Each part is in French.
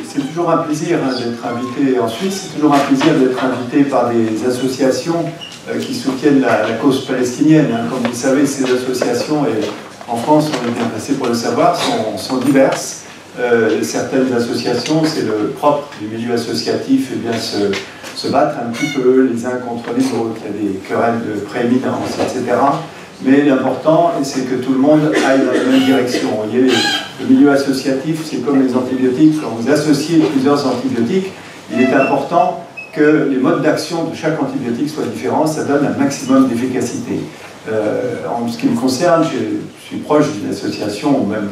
c'est toujours un plaisir d'être invité en Suisse, c'est toujours un plaisir d'être invité par des associations qui soutiennent la cause palestinienne. Comme vous le savez, ces associations, et en France, on est bien placé pour le savoir, sont diverses. Certaines associations, c'est le propre du milieu associatif, et bien se battre un petit peu les uns contre les autres, il y a des querelles de prééminence, etc. Mais l'important, c'est que tout le monde aille dans la même direction. Vous voyez, le milieu associatif, c'est comme les antibiotiques. Quand vous associez plusieurs antibiotiques, il est important que les modes d'action de chaque antibiotique soient différents. Ça donne un maximum d'efficacité. En ce qui me concerne, je suis proche d'une association même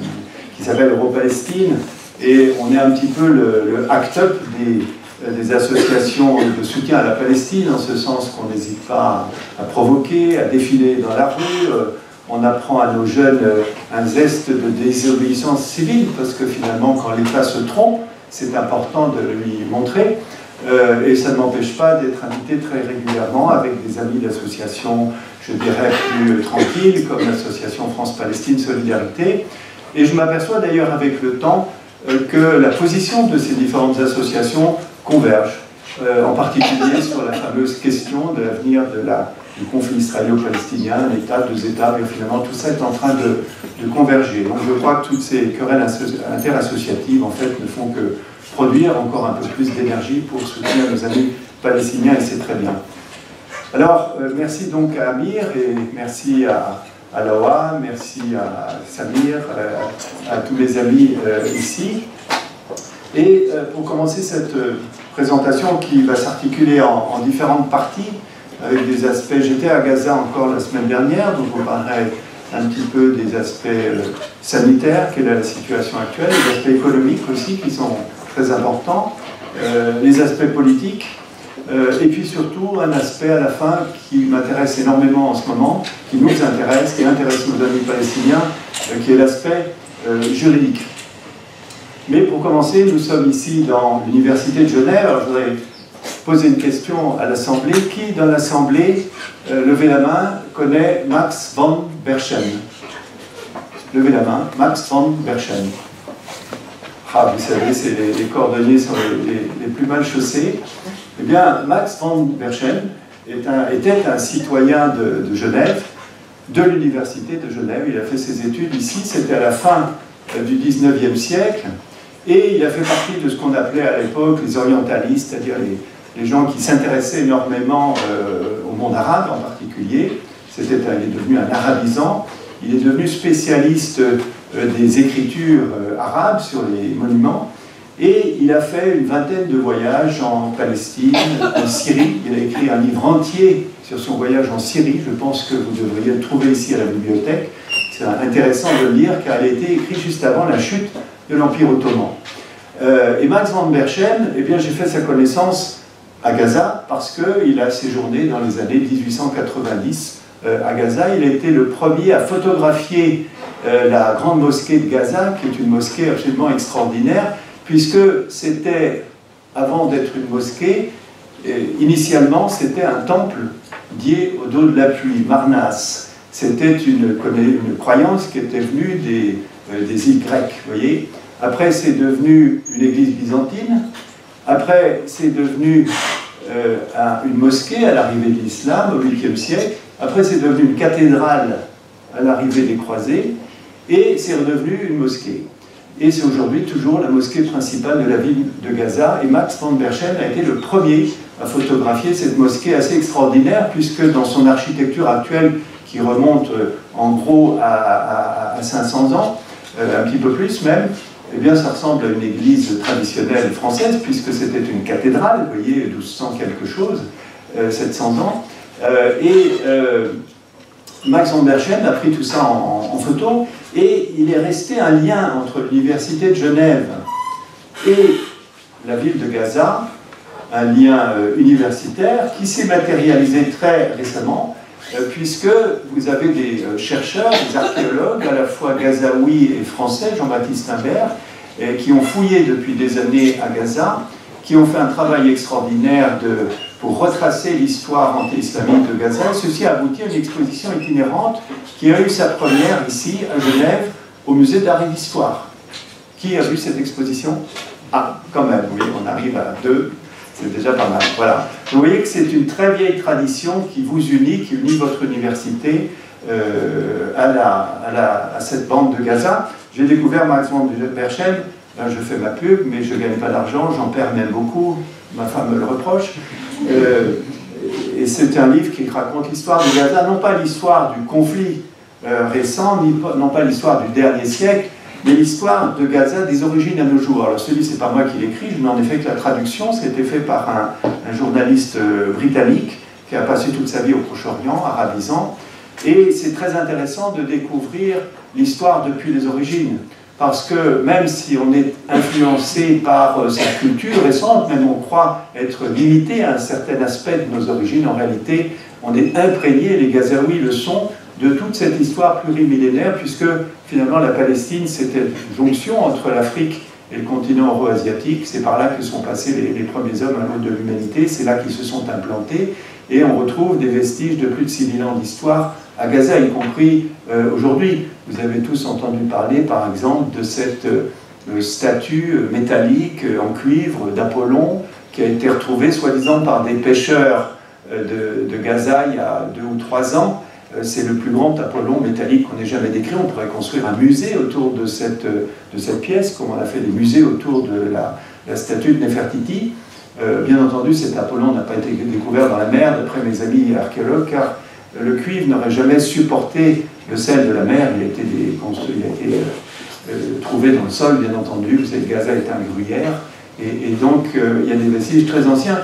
qui s'appelle Euro-Palestine, et on est un petit peu le act-up des associations de soutien à la Palestine, en ce sens qu'on n'hésite pas à provoquer, à défiler dans la rue. On apprend à nos jeunes un zeste de désobéissance civile, parce que finalement, quand l'État se trompe, c'est important de lui montrer. Et ça ne m'empêche pas d'être invité très régulièrement avec des amis d'associations, je dirais, plus tranquilles, comme l'association France-Palestine Solidarité. Et je m'aperçois d'ailleurs avec le temps que la position de ces différentes associations converge, en particulier sur la fameuse question de l'avenir du conflit israélo-palestinien, un État, deux États, mais finalement tout ça est en train de converger. Donc je crois que toutes ces querelles interassociatives en fait ne font que produire encore un peu plus d'énergie pour soutenir nos amis palestiniens, et c'est très bien. Alors merci donc à Amir, et merci à Lawa, merci à Samir, à tous les amis ici. Et pour commencer cette présentation qui va s'articuler en différentes parties, avec des aspects, j'étais à Gaza encore la semaine dernière, donc on parlerait un petit peu des aspects sanitaires, quelle est la situation actuelle, les aspects économiques aussi qui sont très importants, les aspects politiques, et puis surtout un aspect à la fin qui m'intéresse énormément en ce moment, qui nous intéresse, qui intéresse nos amis palestiniens, qui est l'aspect juridique. Mais pour commencer, nous sommes ici dans l'Université de Genève. Alors je voudrais poser une question à l'Assemblée. Qui dans l'Assemblée, levez la main, connaît Max von Berchen? Levez la main, Max von Berchen. Ah, vous savez, c'est les cordonniers sont les plus mal chaussés. Eh bien, Max von Berchen était un citoyen de Genève, de l'Université de Genève. Il a fait ses études ici, c'était à la fin du 19e siècle. Et il a fait partie de ce qu'on appelait à l'époque les orientalistes, c'est-à-dire les gens qui s'intéressaient énormément au monde arabe en particulier. Il est devenu un arabisant. Il est devenu spécialiste des écritures arabes sur les monuments. Et il a fait une vingtaine de voyages en Palestine, en Syrie. Il a écrit un livre entier sur son voyage en Syrie. Je pense que vous devriez le trouver ici à la bibliothèque. C'est intéressant de le lire car il a été écrit juste avant la chute de l'Empire ottoman. Et Max von Berchen, eh bien, j'ai fait sa connaissance à Gaza parce qu'il a séjourné dans les années 1890 à Gaza. Il a été le premier à photographier la grande mosquée de Gaza, qui est une mosquée absolument extraordinaire, puisque c'était, avant d'être une mosquée, initialement c'était un temple dédié au dos de la pluie, Marnas. C'était une croyance qui était venue des îles grecques, vous voyez. Après, c'est devenu une église byzantine. Après, c'est devenu une mosquée à l'arrivée de l'islam au 8e siècle. Après, c'est devenu une cathédrale à l'arrivée des croisés. Et c'est redevenu une mosquée. Et c'est aujourd'hui toujours la mosquée principale de la ville de Gaza. Et Max von Berchen a été le premier à photographier cette mosquée assez extraordinaire, puisque dans son architecture actuelle, qui remonte en gros à 500 ans, un petit peu plus même, eh bien ça ressemble à une église traditionnelle française, puisque c'était une cathédrale, vous voyez, 1200 quelque chose, 700 ans. Max von Berchen a pris tout ça en photo, et il est resté un lien entre l'Université de Genève et la ville de Gaza, un lien universitaire qui s'est matérialisé très récemment, puisque vous avez des chercheurs, des archéologues, à la fois gazaouis et français, Jean-Baptiste Imbert, qui ont fouillé depuis des années à Gaza, qui ont fait un travail extraordinaire pour retracer l'histoire anti-islamique de Gaza. Ceci a abouti à une exposition itinérante qui a eu sa première ici, à Genève, au musée d'art et d'histoire. Qui a vu cette exposition? Ah, quand même, oui, on arrive à 2, c'est déjà pas mal. Voilà. Vous voyez que c'est une très vieille tradition qui vous unit, qui unit votre université à cette bande de Gaza. J'ai découvert Max von Berchem, là je fais ma pub, mais je ne gagne pas d'argent, j'en perds même beaucoup, ma femme me le reproche. Et c'est un livre qui raconte l'histoire de Gaza, non pas l'histoire du conflit récent, non pas l'histoire du dernier siècle, mais l'histoire de Gaza des origines à nos jours. Alors celui, c'est pas moi qui l'écris, je n'ai en effet que la traduction, c'était fait par un journaliste britannique qui a passé toute sa vie au Proche-Orient, arabisant, et c'est très intéressant de découvrir l'histoire depuis les origines, parce que même si on est influencé par cette culture récente, même on croit être limité à un certain aspect de nos origines, en réalité, on est imprégné, les Gazaouis le sont, de toute cette histoire plurimillénaire, puisque finalement la Palestine, c'était une jonction entre l'Afrique et le continent euro-asiatique. C'est par là que sont passés les premiers hommes à l'aube de l'humanité, c'est là qu'ils se sont implantés, et on retrouve des vestiges de plus de 6000 ans d'histoire à Gaza, y compris aujourd'hui. Vous avez tous entendu parler, par exemple, de cette statue métallique en cuivre d'Apollon, qui a été retrouvée, soi-disant, par des pêcheurs de Gaza il y a 2 ou 3 ans. C'est le plus grand Apollon métallique qu'on ait jamais décrit. On pourrait construire un musée autour de cette pièce, comme on a fait des musées autour de la statue de Néfertiti. Bien entendu, cet Apollon n'a pas été découvert dans la mer, d'après mes amis archéologues, car le cuivre n'aurait jamais supporté le sel de la mer. Il a été trouvé dans le sol, bien entendu. Vous savez, Gaza est un gruyère. Et donc, il y a des vestiges très anciens.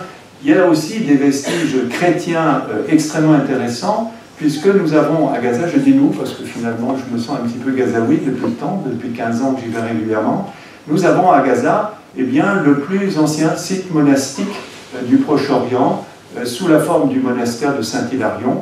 Il y a aussi des vestiges chrétiens extrêmement intéressants, puisque nous avons à Gaza, je dis nous, parce que finalement je me sens un petit peu gazaoui depuis le temps, depuis 15 ans que j'y vais régulièrement, nous avons à Gaza eh bien, le plus ancien site monastique du Proche-Orient, sous la forme du monastère de Saint-Hilarion,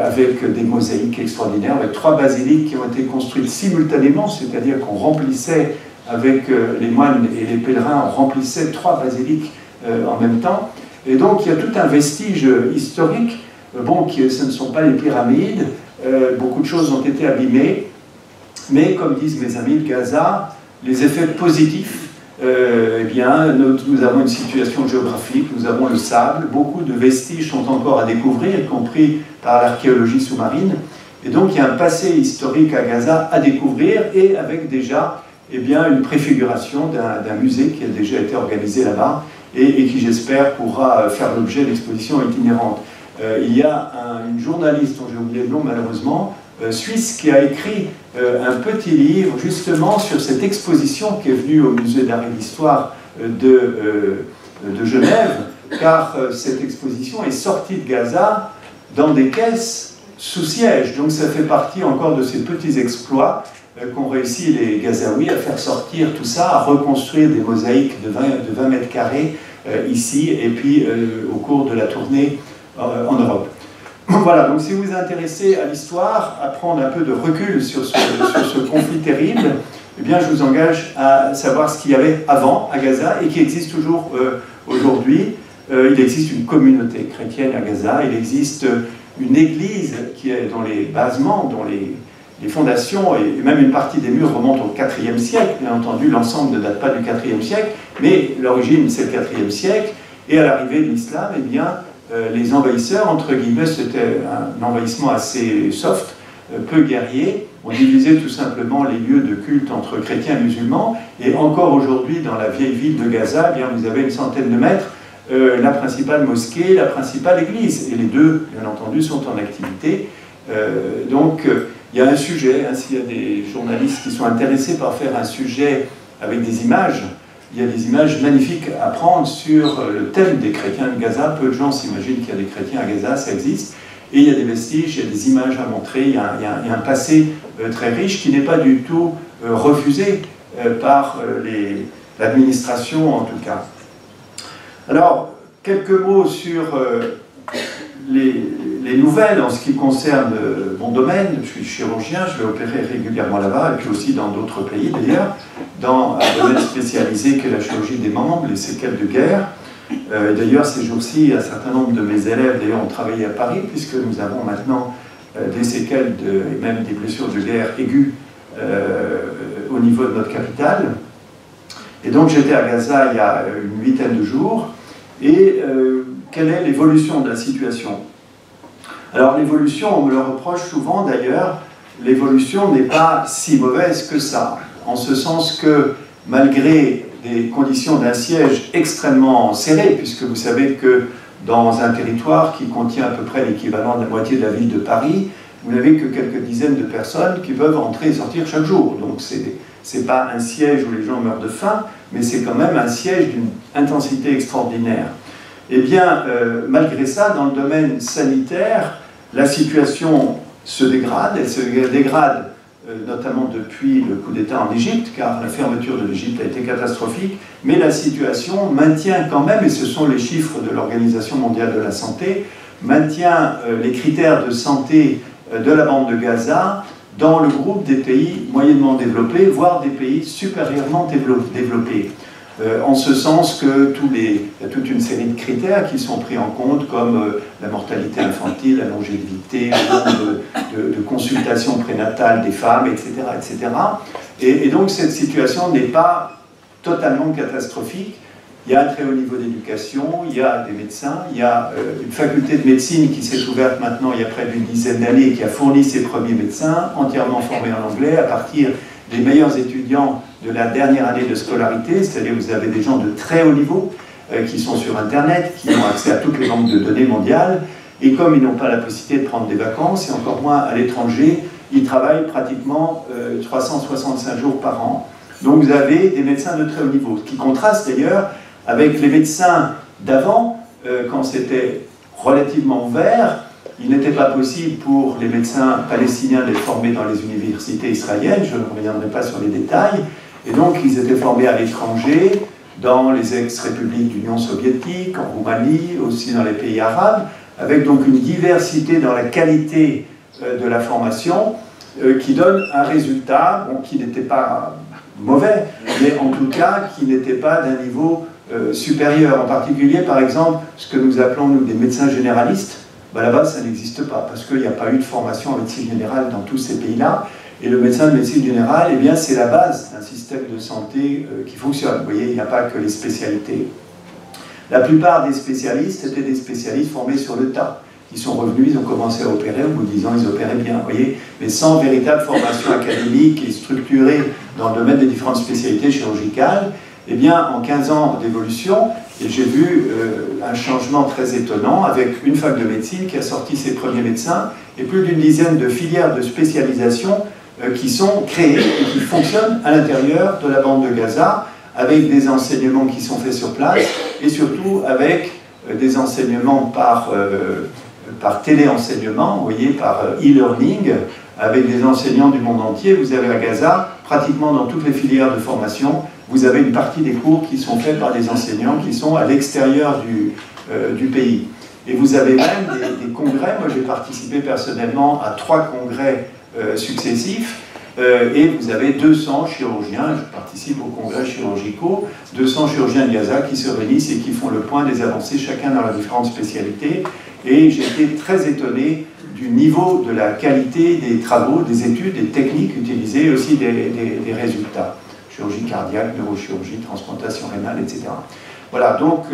avec des mosaïques extraordinaires, avec 3 basiliques qui ont été construites simultanément, c'est-à-dire qu'on remplissait avec les moines et les pèlerins, on remplissait 3 basiliques en même temps. Et donc il y a tout un vestige historique. Bon, ce ne sont pas les pyramides, beaucoup de choses ont été abîmées, mais comme disent mes amis de Gaza, les effets positifs, eh bien, nous avons une situation géographique, nous avons le sable, beaucoup de vestiges sont encore à découvrir, y compris par l'archéologie sous-marine, et donc il y a un passé historique à Gaza à découvrir, et avec déjà eh bien, une préfiguration d'un musée qui a déjà été organisé là-bas, et qui j'espère pourra faire l'objet d'expositions itinérantes. Il y a une journaliste, dont j'ai oublié le nom malheureusement, suisse, qui a écrit un petit livre justement sur cette exposition qui est venue au musée d'art et d'histoire de Genève, car cette exposition est sortie de Gaza dans des caisses sous siège. Donc ça fait partie encore de ces petits exploits qu'ont réussi les Gazaouis à faire sortir tout ça, à reconstruire des mosaïques de 20 mètres carrés ici, et puis au cours de la tournée en Europe. Voilà, donc si vous vous intéressez à l'histoire, à prendre un peu de recul sur ce conflit terrible, eh bien je vous engage à savoir ce qu'il y avait avant à Gaza et qui existe toujours aujourd'hui. Il existe une communauté chrétienne à Gaza, il existe une église qui est dans les basements, dont les fondations et même une partie des murs remontent au IVe siècle. Bien entendu, l'ensemble ne date pas du IVe siècle, mais l'origine c'est le IVe siècle, et à l'arrivée de l'islam, eh bien, les envahisseurs, entre guillemets, c'était un envahissement assez soft, peu guerrier, ont divisé tout simplement les lieux de culte entre chrétiens et musulmans, et encore aujourd'hui, dans la vieille ville de Gaza, eh bien, vous avez une centaine de mètres, la principale mosquée, la principale église, et les deux, bien entendu, sont en activité. Donc, il y a un sujet, hein, s'il y a des journalistes qui sont intéressés par faire un sujet avec des images, il y a des images magnifiques à prendre sur le thème des chrétiens de Gaza. Peu de gens s'imaginent qu'il y a des chrétiens à Gaza, ça existe. Et il y a des vestiges, il y a des images à montrer, il y a un passé très riche qui n'est pas du tout refusé par l'administration en tout cas. Alors, quelques mots sur les nouvelles en ce qui concerne mon domaine. Je suis chirurgien, je vais opérer régulièrement là-bas, et puis aussi dans d'autres pays d'ailleurs, dans un domaine spécialisé que la chirurgie des membres, les séquelles de guerre. D'ailleurs, ces jours-ci, un certain nombre de mes élèves ont travaillé à Paris, puisque nous avons maintenant des séquelles et même des blessures de guerre aiguës au niveau de notre capitale. Et donc j'étais à Gaza il y a une huitaine de jours, et quelle est l'évolution de la situation? Alors l'évolution, on me le reproche souvent d'ailleurs, l'évolution n'est pas si mauvaise que ça, en ce sens que malgré des conditions d'un siège extrêmement serré, puisque vous savez que dans un territoire qui contient à peu près l'équivalent de la moitié de la ville de Paris, vous n'avez que quelques dizaines de personnes qui peuvent entrer et sortir chaque jour. Donc c'est pas un siège où les gens meurent de faim, mais c'est quand même un siège d'une intensité extraordinaire. Eh bien, malgré ça, dans le domaine sanitaire, la situation se dégrade. Elle se dégrade notamment depuis le coup d'État en Égypte, car la fermeture de l'Égypte a été catastrophique, mais la situation maintient quand même, et ce sont les chiffres de l'Organisation mondiale de la santé, maintient les critères de santé de la bande de Gaza dans le groupe des pays moyennement développés, voire des pays supérieurement développés. En ce sens que il y a toute une série de critères qui sont pris en compte, comme la mortalité infantile, la longévité, le nombre de consultations prénatales des femmes, etc. etc. Et donc cette situation n'est pas totalement catastrophique. Il y a un très haut niveau d'éducation, il y a des médecins, il y a une faculté de médecine qui s'est ouverte maintenant il y a près d'une dizaine d'années et qui a fourni ses premiers médecins, entièrement formés en anglais, à partir des meilleurs étudiants de la dernière année de scolarité, c'est-à-dire vous avez des gens de très haut niveau qui sont sur Internet, qui ont accès à toutes les banques de données mondiales, et comme ils n'ont pas la possibilité de prendre des vacances, et encore moins à l'étranger, ils travaillent pratiquement 365 jours par an. Donc vous avez des médecins de très haut niveau, ce qui contraste d'ailleurs avec les médecins d'avant, quand c'était relativement ouvert. Il n'était pas possible pour les médecins palestiniens d'être formés dans les universités israéliennes, je ne reviendrai pas sur les détails, et donc ils étaient formés à l'étranger, dans les ex-républiques d'Union soviétique, en Roumanie, aussi dans les pays arabes, avec donc une diversité dans la qualité de la formation qui donne un résultat bon, qui n'était pas mauvais, mais en tout cas qui n'était pas d'un niveau supérieur. En particulier, par exemple, ce que nous appelons nous des médecins généralistes, ben là-bas, ça n'existe pas, parce qu'il n'y a pas eu de formation en médecine générale dans tous ces pays-là. Et le médecin de médecine générale, eh bien, c'est la base d'un système de santé qui fonctionne. Vous voyez, il n'y a pas que les spécialités. La plupart des spécialistes étaient des spécialistes formés sur le tas. Ils sont revenus, ils ont commencé à opérer, au bout de 10 ans, ils opéraient bien, vous voyez, mais sans véritable formation académique et structurée dans le domaine des différentes spécialités chirurgicales. Eh bien, en 15 ans d'évolution, j'ai vu un changement très étonnant avec une fac de médecine qui a sorti ses premiers médecins et plus d'une dizaine de filières de spécialisation qui sont créées et qui fonctionnent à l'intérieur de la bande de Gaza avec des enseignements qui sont faits sur place et surtout avec des enseignements par téléenseignement, vous voyez, par e-learning, avec des enseignants du monde entier. Vous avez à Gaza, pratiquement dans toutes les filières de formation, vous avez une partie des cours qui sont faits par des enseignants qui sont à l'extérieur du pays. Et vous avez même des congrès. Moi, j'ai participé personnellement à 3 congrès successifs. Et vous avez 200 chirurgiens, je participe aux congrès chirurgicaux, 200 chirurgiens de Gaza qui se réunissent et qui font le point des avancées, chacun dans leurs différentes spécialités. Et j'ai été très étonné du niveau de la qualité des travaux, des études, des techniques utilisées et aussi des résultats. Chirurgie cardiaque, neurochirurgie, transplantation rénale, etc. Voilà, donc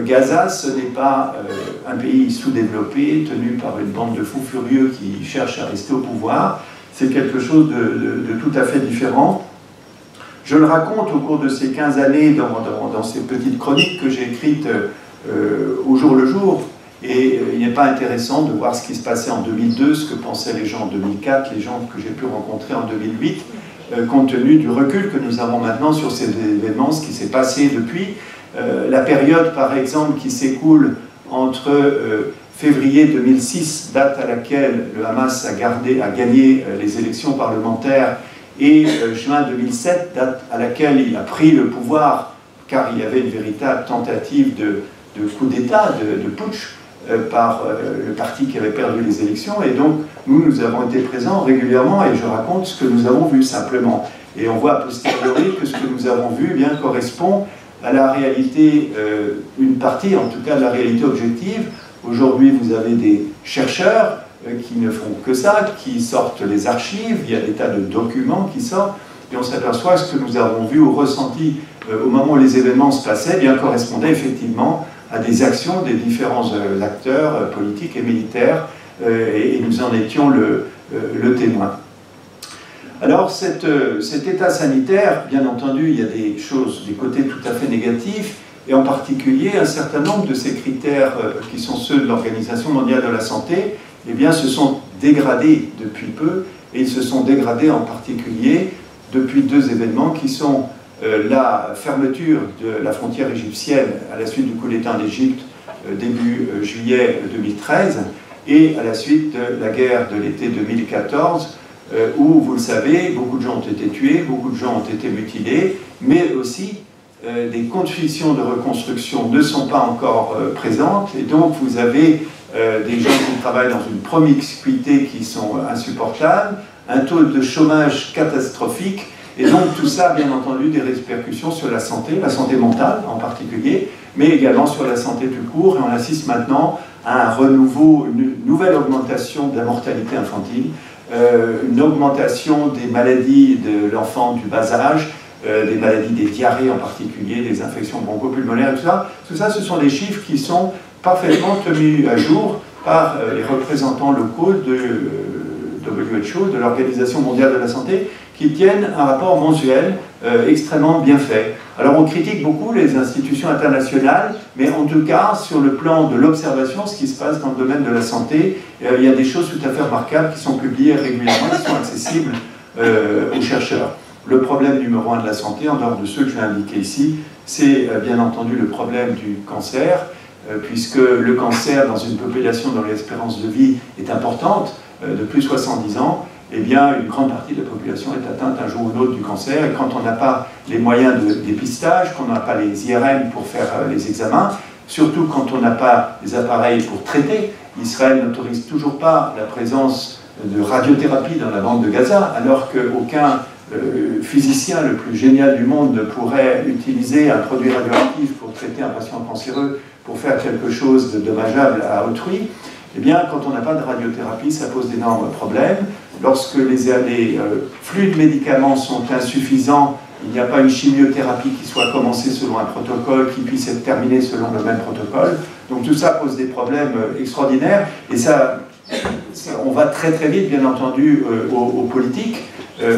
Gaza, ce n'est pas un pays sous-développé, tenu par une bande de fous furieux qui cherchent à rester au pouvoir. C'est quelque chose de tout à fait différent. Je le raconte au cours de ces 15 années dans ces petites chroniques que j'ai écrites au jour le jour. Et il n'est pas intéressant de voir ce qui se passait en 2002, ce que pensaient les gens en 2004, les gens que j'ai pu rencontrer en 2008, compte tenu du recul que nous avons maintenant sur ces événements, ce qui s'est passé depuis. La période, par exemple, qui s'écoule entre février 2006, date à laquelle le Hamas a gagné les élections parlementaires, et juin 2007, date à laquelle il a pris le pouvoir, car il y avait une véritable tentative de coup d'État, de putsch, par le parti qui avait perdu les élections. Et donc, nous avons été présents régulièrement, et je raconte ce que nous avons vu simplement. Et on voit a posteriori que ce que nous avons vu eh bien, correspond à la réalité, une partie en tout cas de la réalité objective. Aujourd'hui, vous avez des chercheurs qui ne font que ça, qui sortent les archives, il y a des tas de documents qui sortent, et on s'aperçoit que ce que nous avons vu ou ressenti au moment où les événements se passaient, eh bien, correspondaient effectivement à des actions des différents acteurs politiques et militaires, et nous en étions le témoin. Alors cet état sanitaire, bien entendu, il y a des choses, des côtés tout à fait négatifs, et en particulier un certain nombre de ces critères qui sont ceux de l'Organisation mondiale de la santé, eh bien, se sont dégradés depuis peu, et ils se sont dégradés en particulier depuis deux événements qui sont la fermeture de la frontière égyptienne à la suite du coup d'État en Égypte début juillet 2013 et à la suite de la guerre de l'été 2014 où, vous le savez, beaucoup de gens ont été tués, beaucoup de gens ont été mutilés, mais aussi des conditions de reconstruction ne sont pas encore présentes, et donc vous avez des gens qui travaillent dans une promiscuité qui sont insupportables, un taux de chômage catastrophique, et donc tout ça a bien entendu des répercussions sur la santé mentale en particulier, mais également sur la santé tout court, et on assiste maintenant à un renouveau, une nouvelle augmentation de la mortalité infantile, une augmentation des maladies de l'enfant du bas âge, des maladies des diarrhées en particulier, des infections bronchopulmonaires, tout ça, ce sont des chiffres qui sont parfaitement tenus à jour par les représentants locaux de WHO, de l'Organisation mondiale de la santé, qui tiennent un rapport mensuel extrêmement bien fait. Alors on critique beaucoup les institutions internationales, mais en tout cas, sur le plan de l'observation, ce qui se passe dans le domaine de la santé, il y a des choses tout à fait remarquables qui sont publiées régulièrement, qui sont accessibles aux chercheurs. Le problème numéro 1 de la santé, en dehors de ceux que je vais indiquer ici, c'est bien entendu le problème du cancer, puisque le cancer dans une population dont l'espérance de vie est importante, de plus de 70 ans, eh bien, une grande partie de la population est atteinte un jour ou l'autre du cancer, et quand on n'a pas les moyens de dépistage, qu'on n'a pas les IRM pour faire les examens, surtout quand on n'a pas les appareils pour traiter, Israël n'autorise toujours pas la présence de radiothérapie dans la bande de Gaza, alors qu'aucun physicien le plus génial du monde ne pourrait utiliser un produit radioactif pour traiter un patient cancéreux, pour faire quelque chose de dommageable à autrui. Eh bien, quand on n'a pas de radiothérapie, ça pose d'énormes problèmes. Lorsque les flux de médicaments sont insuffisants, il n'y a pas une chimiothérapie qui soit commencée selon un protocole, qui puisse être terminée selon le même protocole. Donc tout ça pose des problèmes extraordinaires, et on va très très vite, bien entendu, aux politiques,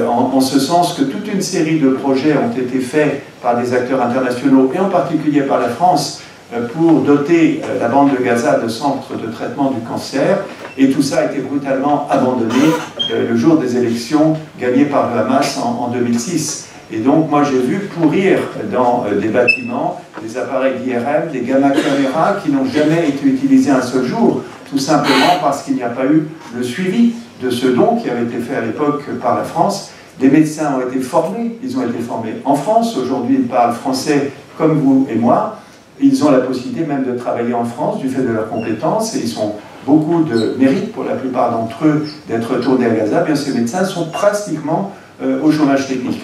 en ce sens que toute une série de projets ont été faits par des acteurs internationaux, et en particulier par la France, pour doter la bande de Gaza de centres de traitement du cancer, et tout ça a été brutalement abandonné le jour des élections gagnées par le Hamas en 2006. Et donc moi j'ai vu pourrir dans des bâtiments des appareils d'IRM, des gamma caméras qui n'ont jamais été utilisés un seul jour, tout simplement parce qu'il n'y a pas eu le suivi de ce don qui avait été fait à l'époque par la France. Des médecins ont été formés, ils ont été formés en France, aujourd'hui ils parlent français comme vous et moi. Ils ont la possibilité même de travailler en France du fait de leurs compétences, et ils ont beaucoup de mérite pour la plupart d'entre eux d'être retournés à Gaza. Bien, ces médecins sont pratiquement au chômage technique.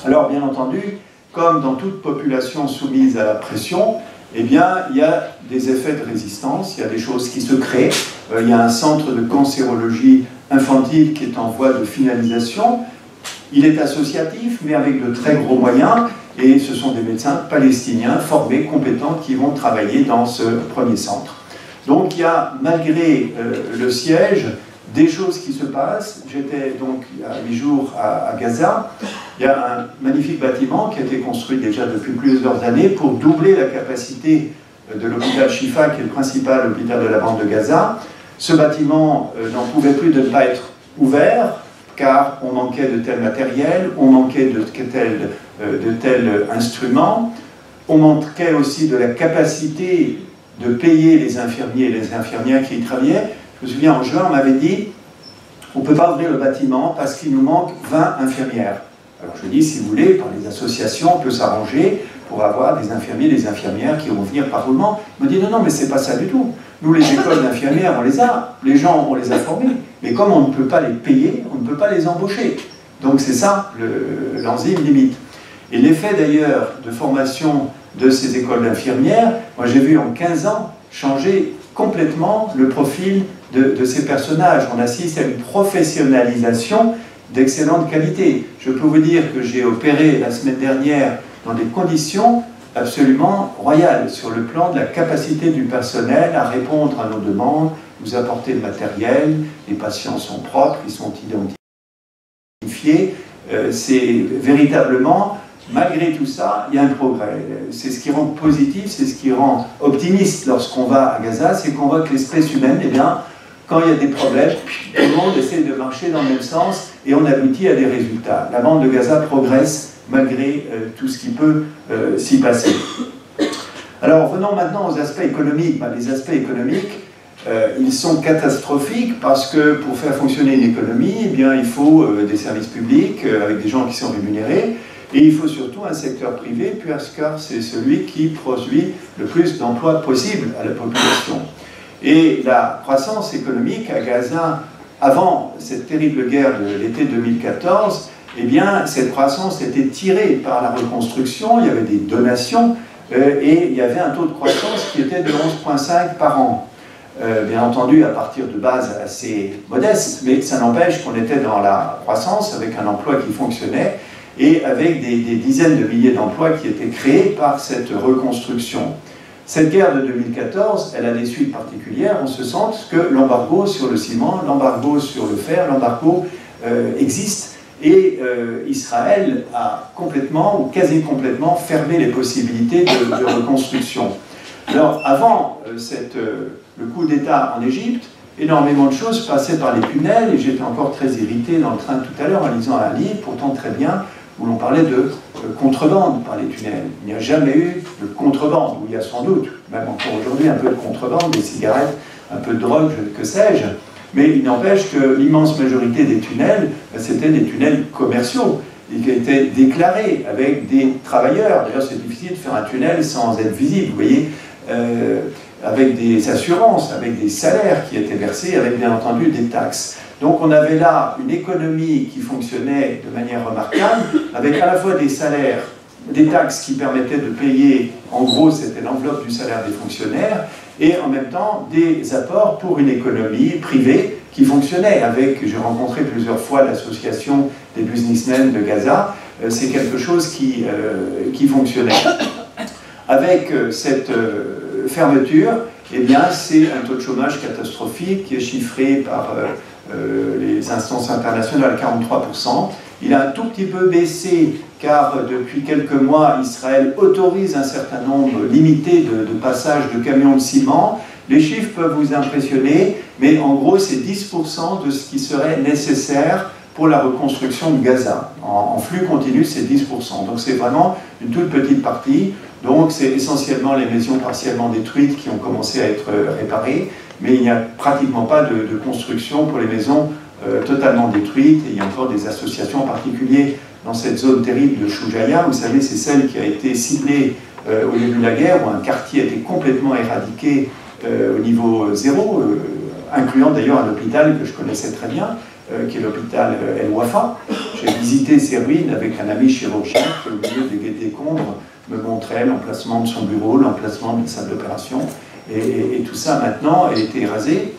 Alors, bien entendu, comme dans toute population soumise à la pression, eh bien, il y a des effets de résistance, il y a des choses qui se créent. Il y a un centre de cancérologie infantile qui est en voie de finalisation. Il est associatif, mais avec de très gros moyens. Et ce sont des médecins palestiniens formés, compétents, qui vont travailler dans ce premier centre. Donc il y a, malgré le siège, des choses qui se passent. J'étais donc il y a 8 jours à Gaza. Il y a un magnifique bâtiment qui a été construit déjà depuis plusieurs années pour doubler la capacité de l'hôpital Shifa, qui est le principal hôpital de la bande de Gaza. Ce bâtiment n'en pouvait plus de ne pas être ouvert, car on manquait de tel matériel, on manquait de tels instruments, on manquait aussi de la capacité de payer les infirmiers et les infirmières qui y travaillaient. Je me souviens, en juin, on m'avait dit, on ne peut pas ouvrir le bâtiment parce qu'il nous manque 20 infirmières. Alors je dis, si vous voulez, par les associations, on peut s'arranger pour avoir des infirmiers et des infirmières qui vont venir par roulement. Il me dit, non, non, mais c'est pas ça du tout. Nous, les écoles d'infirmières, on les a, les gens, on les a formés, mais comme on ne peut pas les payer, on ne peut pas les embaucher. Donc c'est ça, l'enzyme limite. Et l'effet d'ailleurs de formation de ces écoles d'infirmières, moi j'ai vu en 15 ans changer complètement le profil de ces personnages. On assiste à une professionnalisation d'excellente qualité. Je peux vous dire que j'ai opéré la semaine dernière dans des conditions absolument royales, sur le plan de la capacité du personnel à répondre à nos demandes, nous apporter le matériel, les patients sont propres, ils sont identifiés, c'est véritablement, malgré tout ça, il y a un progrès. C'est ce qui rend positif, c'est ce qui rend optimiste lorsqu'on va à Gaza, c'est qu'on voit que l'espèce humaine, eh bien, quand il y a des problèmes, tout le monde essaie de marcher dans le même sens et on aboutit à des résultats. La bande de Gaza progresse malgré tout ce qui peut s'y passer. Alors venons maintenant aux aspects économiques. Les aspects économiques, ils sont catastrophiques parce que pour faire fonctionner une économie, eh bien, il faut des services publics avec des gens qui sont rémunérés et il faut surtout un secteur privé car c'est celui qui produit le plus d'emplois possible à la population. Et la croissance économique à Gaza, avant cette terrible guerre de l'été 2014, eh bien, cette croissance était tirée par la reconstruction, il y avait des donations, et il y avait un taux de croissance qui était de 11,5 par an. Bien entendu, à partir de bases assez modestes, mais ça n'empêche qu'on était dans la croissance, avec un emploi qui fonctionnait, et avec des dizaines de milliers d'emplois qui étaient créés par cette reconstruction. Cette guerre de 2014, elle a des suites particulières, en ce sens que l'embargo sur le ciment, l'embargo sur le fer, l'embargo existe, et Israël a complètement, ou quasi complètement, fermé les possibilités de reconstruction. Alors, avant le coup d'État en Égypte, énormément de choses passaient par les tunnels, et j'étais encore très irrité dans le train tout à l'heure en lisant un livre, pourtant très bien, où l'on parlait de contrebande par les tunnels. Il n'y a jamais eu de contrebande, où il y a sans doute, même encore aujourd'hui, un peu de contrebande, des cigarettes, un peu de drogue, que sais-je, mais il n'empêche que l'immense majorité des tunnels, c'était des tunnels commerciaux, qui étaient déclarés avec des travailleurs. D'ailleurs, c'est difficile de faire un tunnel sans être visible, vous voyez, avec des assurances, avec des salaires qui étaient versés, avec bien entendu des taxes. Donc on avait là une économie qui fonctionnait de manière remarquable, avec à la fois des salaires, des taxes qui permettaient de payer, en gros c'était l'enveloppe du salaire des fonctionnaires, et en même temps des apports pour une économie privée qui fonctionnait avec, j'ai rencontré plusieurs fois l'association des businessmen de Gaza, c'est quelque chose qui fonctionnait. Avec cette fermeture, eh bien c'est un taux de chômage catastrophique qui est chiffré par les instances internationales à 43%. Il a un tout petit peu baissé car depuis quelques mois, Israël autorise un certain nombre limité de passages de camions de ciment. Les chiffres peuvent vous impressionner, mais en gros, c'est 10% de ce qui serait nécessaire pour la reconstruction de Gaza. En flux continu, c'est 10%. Donc c'est vraiment une toute petite partie. Donc c'est essentiellement les maisons partiellement détruites qui ont commencé à être réparées, mais il n'y a pratiquement pas de construction pour les maisons totalement détruites. Et il y a encore des associations, en particulier dans cette zone terrible de Shujaya, vous savez, c'est celle qui a été ciblée au début de la guerre, où un quartier a été complètement éradiqué au niveau zéro, incluant d'ailleurs un hôpital que je connaissais très bien, qui est l'hôpital El Wafa. J'ai visité ces ruines avec un ami chirurgien qui, au milieu des décombres, me montrait l'emplacement de son bureau, l'emplacement de la salle d'opération, et tout ça maintenant a été rasé.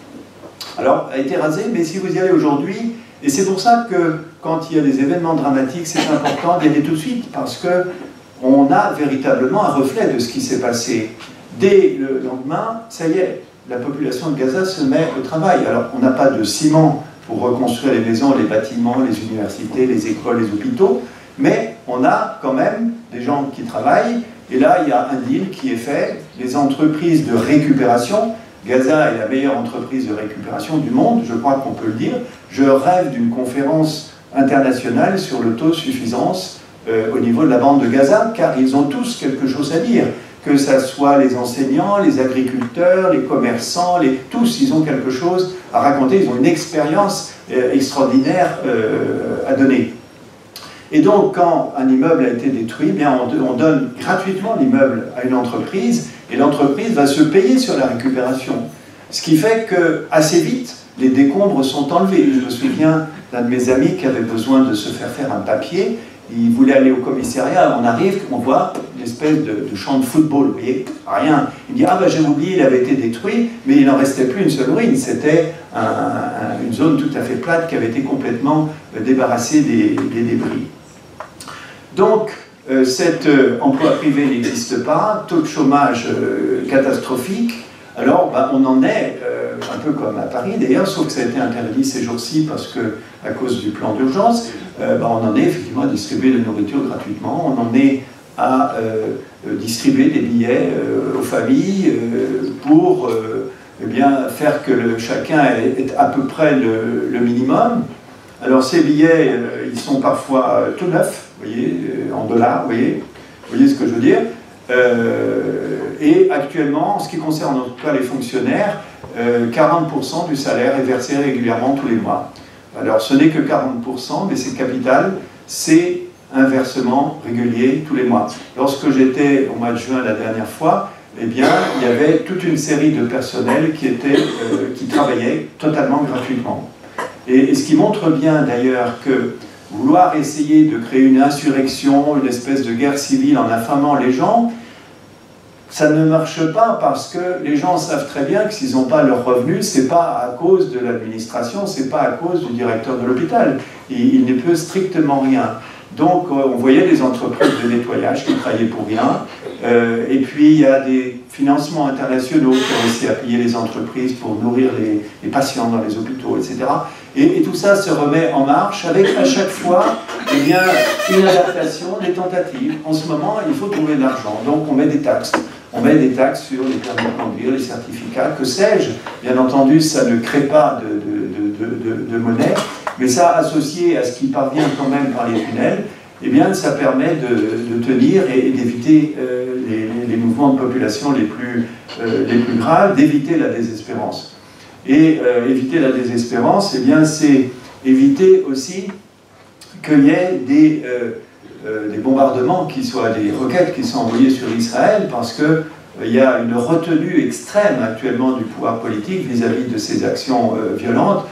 Alors, a été rasé, mais si vous y allez aujourd'hui, et c'est pour ça que quand il y a des événements dramatiques, c'est important d'y aller tout de suite, parce qu'on a véritablement un reflet de ce qui s'est passé. Dès le lendemain, ça y est, la population de Gaza se met au travail. Alors, on n'a pas de ciment pour reconstruire les maisons, les bâtiments, les universités, les écoles, les hôpitaux, mais on a quand même des gens qui travaillent, et là, il y a un deal qui est fait. Les entreprises de récupération, Gaza est la meilleure entreprise de récupération du monde, je crois qu'on peut le dire. Je rêve d'une conférence internationale sur l'autosuffisance au niveau de la bande de Gaza, car ils ont tous quelque chose à dire. Que ce soit les enseignants, les agriculteurs, les commerçants, tous, ils ont quelque chose à raconter, ils ont une expérience extraordinaire à donner. Et donc, quand un immeuble a été détruit, bien, on donne gratuitement l'immeuble à une entreprise, et l'entreprise va se payer sur la récupération. Ce qui fait que, assez vite, les décombres sont enlevés. Je me souviens d'un de mes amis qui avait besoin de se faire un papier, il voulait aller au commissariat, on arrive, on voit une espèce de champ de football, vous voyez, rien. Il dit, ah ben j'ai oublié, il avait été détruit, mais il n'en restait plus une seule ruine, c'était une zone tout à fait plate qui avait été complètement débarrassée des débris. Donc, cet emploi privé n'existe pas, taux de chômage catastrophique. Alors, on en est, un peu comme à Paris d'ailleurs, sauf que ça a été interdit ces jours-ci parce que, à cause du plan d'urgence, on en est effectivement à distribuer de la nourriture gratuitement, on en est à distribuer des billets aux familles pour eh bien, faire que chacun ait à peu près le minimum. Alors ces billets, ils sont parfois tout neufs, vous voyez, en dollars, vous voyez ce que je veux dire. Et actuellement, en ce qui concerne en tout cas les fonctionnaires, 40% du salaire est versé régulièrement tous les mois. Alors ce n'est que 40%, mais c'est capital, c'est un versement régulier tous les mois. Lorsque j'étais au mois de juin la dernière fois, eh bien, il y avait toute une série de personnels qui travaillaient totalement gratuitement. Et ce qui montre bien d'ailleurs que vouloir essayer de créer une insurrection, une espèce de guerre civile en affamant les gens, ça ne marche pas parce que les gens savent très bien que s'ils n'ont pas leurs revenus, ce n'est pas à cause de l'administration, ce n'est pas à cause du directeur de l'hôpital. Il ne peut strictement rien. Donc on voyait des entreprises de nettoyage qui travaillaient pour rien. Et puis il y a des financements internationaux qui ont réussi à payer les entreprises pour nourrir les patients dans les hôpitaux, etc. Et tout ça se remet en marche avec à chaque fois eh bien, une adaptation, des tentatives. En ce moment, il faut trouver de l'argent, donc on met des taxes. On met des taxes sur les permis de conduire, les certificats, que sais-je. Bien entendu, ça ne crée pas de monnaie, mais ça, associé à ce qui parvient quand même par les tunnels, eh bien, ça permet de tenir et d'éviter les mouvements de population les plus graves, d'éviter la désespérance. Et éviter la désespérance, eh bien, c'est éviter aussi qu'il y ait des bombardements, qui soient des roquettes qui sont envoyées sur Israël, parce qu'il y a une retenue extrême actuellement du pouvoir politique vis-à-vis de ces actions violentes,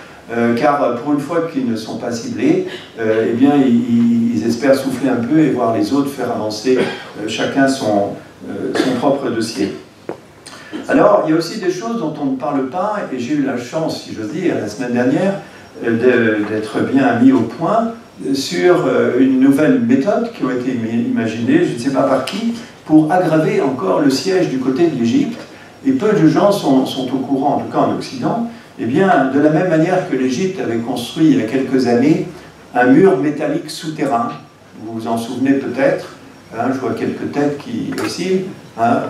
car pour une fois qu'ils ne sont pas ciblés, eh bien, ils espèrent souffler un peu et voir les autres faire avancer chacun son propre dossier. Alors, il y a aussi des choses dont on ne parle pas, et j'ai eu la chance, si j'ose dire, la semaine dernière, d'être bien mis au point sur une nouvelle méthode qui a été imaginée, je ne sais pas par qui, pour aggraver encore le siège du côté de l'Égypte. Et peu de gens sont au courant, en tout cas en Occident. Eh bien, de la même manière que l'Égypte avait construit il y a quelques années un mur métallique souterrain, vous vous en souvenez peut-être, hein, je vois quelques têtes qui oscillent, hein,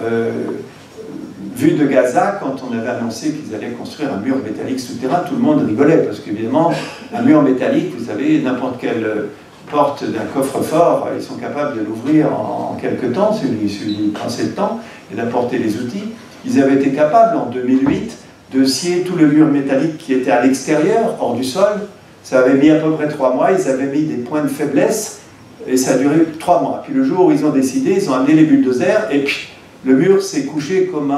vu de Gaza, quand on avait annoncé qu'ils allaient construire un mur métallique souterrain, tout le monde rigolait, parce qu'évidemment, un mur métallique, vous savez, n'importe quelle porte d'un coffre-fort, ils sont capables de l'ouvrir en quelques temps, il suffit de passer le temps et d'apporter les outils. Ils avaient été capables, en 2008, de scier tout le mur métallique qui était à l'extérieur, hors du sol. Ça avait mis à peu près 3 mois, ils avaient mis des points de faiblesse, et ça a duré 3 mois. Puis le jour où ils ont décidé, ils ont amené les bulldozers, et puis le mur s'est couché comme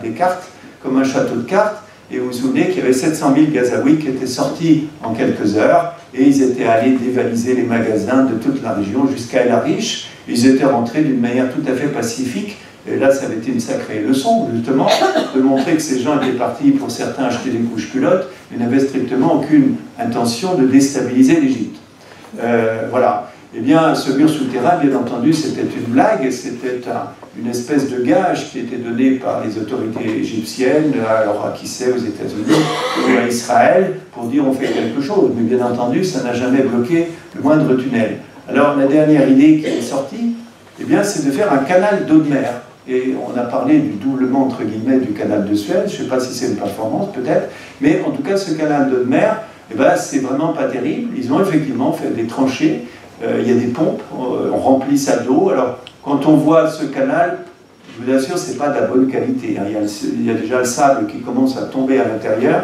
des cartes, comme un château de cartes, et vous vous souvenez qu'il y avait 700 000 Gazaouis qui étaient sortis en quelques heures, et ils étaient allés dévaliser les magasins de toute la région jusqu'à El Arish. Ils étaient rentrés d'une manière tout à fait pacifique, et là ça avait été une sacrée leçon, justement, de montrer que ces gens étaient partis, pour certains, acheter des couches culottes, mais n'avaient strictement aucune intention de déstabiliser l'Égypte. Voilà. Eh bien, ce mur souterrain, bien entendu, c'était une blague, c'était une espèce de gage qui était donné par les autorités égyptiennes, alors à qui sait, aux États-Unis ou à Israël, pour dire on fait quelque chose. Mais bien entendu, ça n'a jamais bloqué le moindre tunnel. Alors, la dernière idée qui est sortie, eh bien, c'est de faire un canal d'eau de mer. Et on a parlé du doublement, entre guillemets, du canal de Suez, je ne sais pas si c'est une performance, peut-être, mais en tout cas, ce canal d'eau de mer, eh ben, c'est vraiment pas terrible. Ils ont effectivement fait des tranchées. Il y a des pompes, on remplit ça d'eau. Alors, quand on voit ce canal, je vous assure, ce n'est pas de la bonne qualité. Hein. Il y a déjà le sable qui commence à tomber à l'intérieur.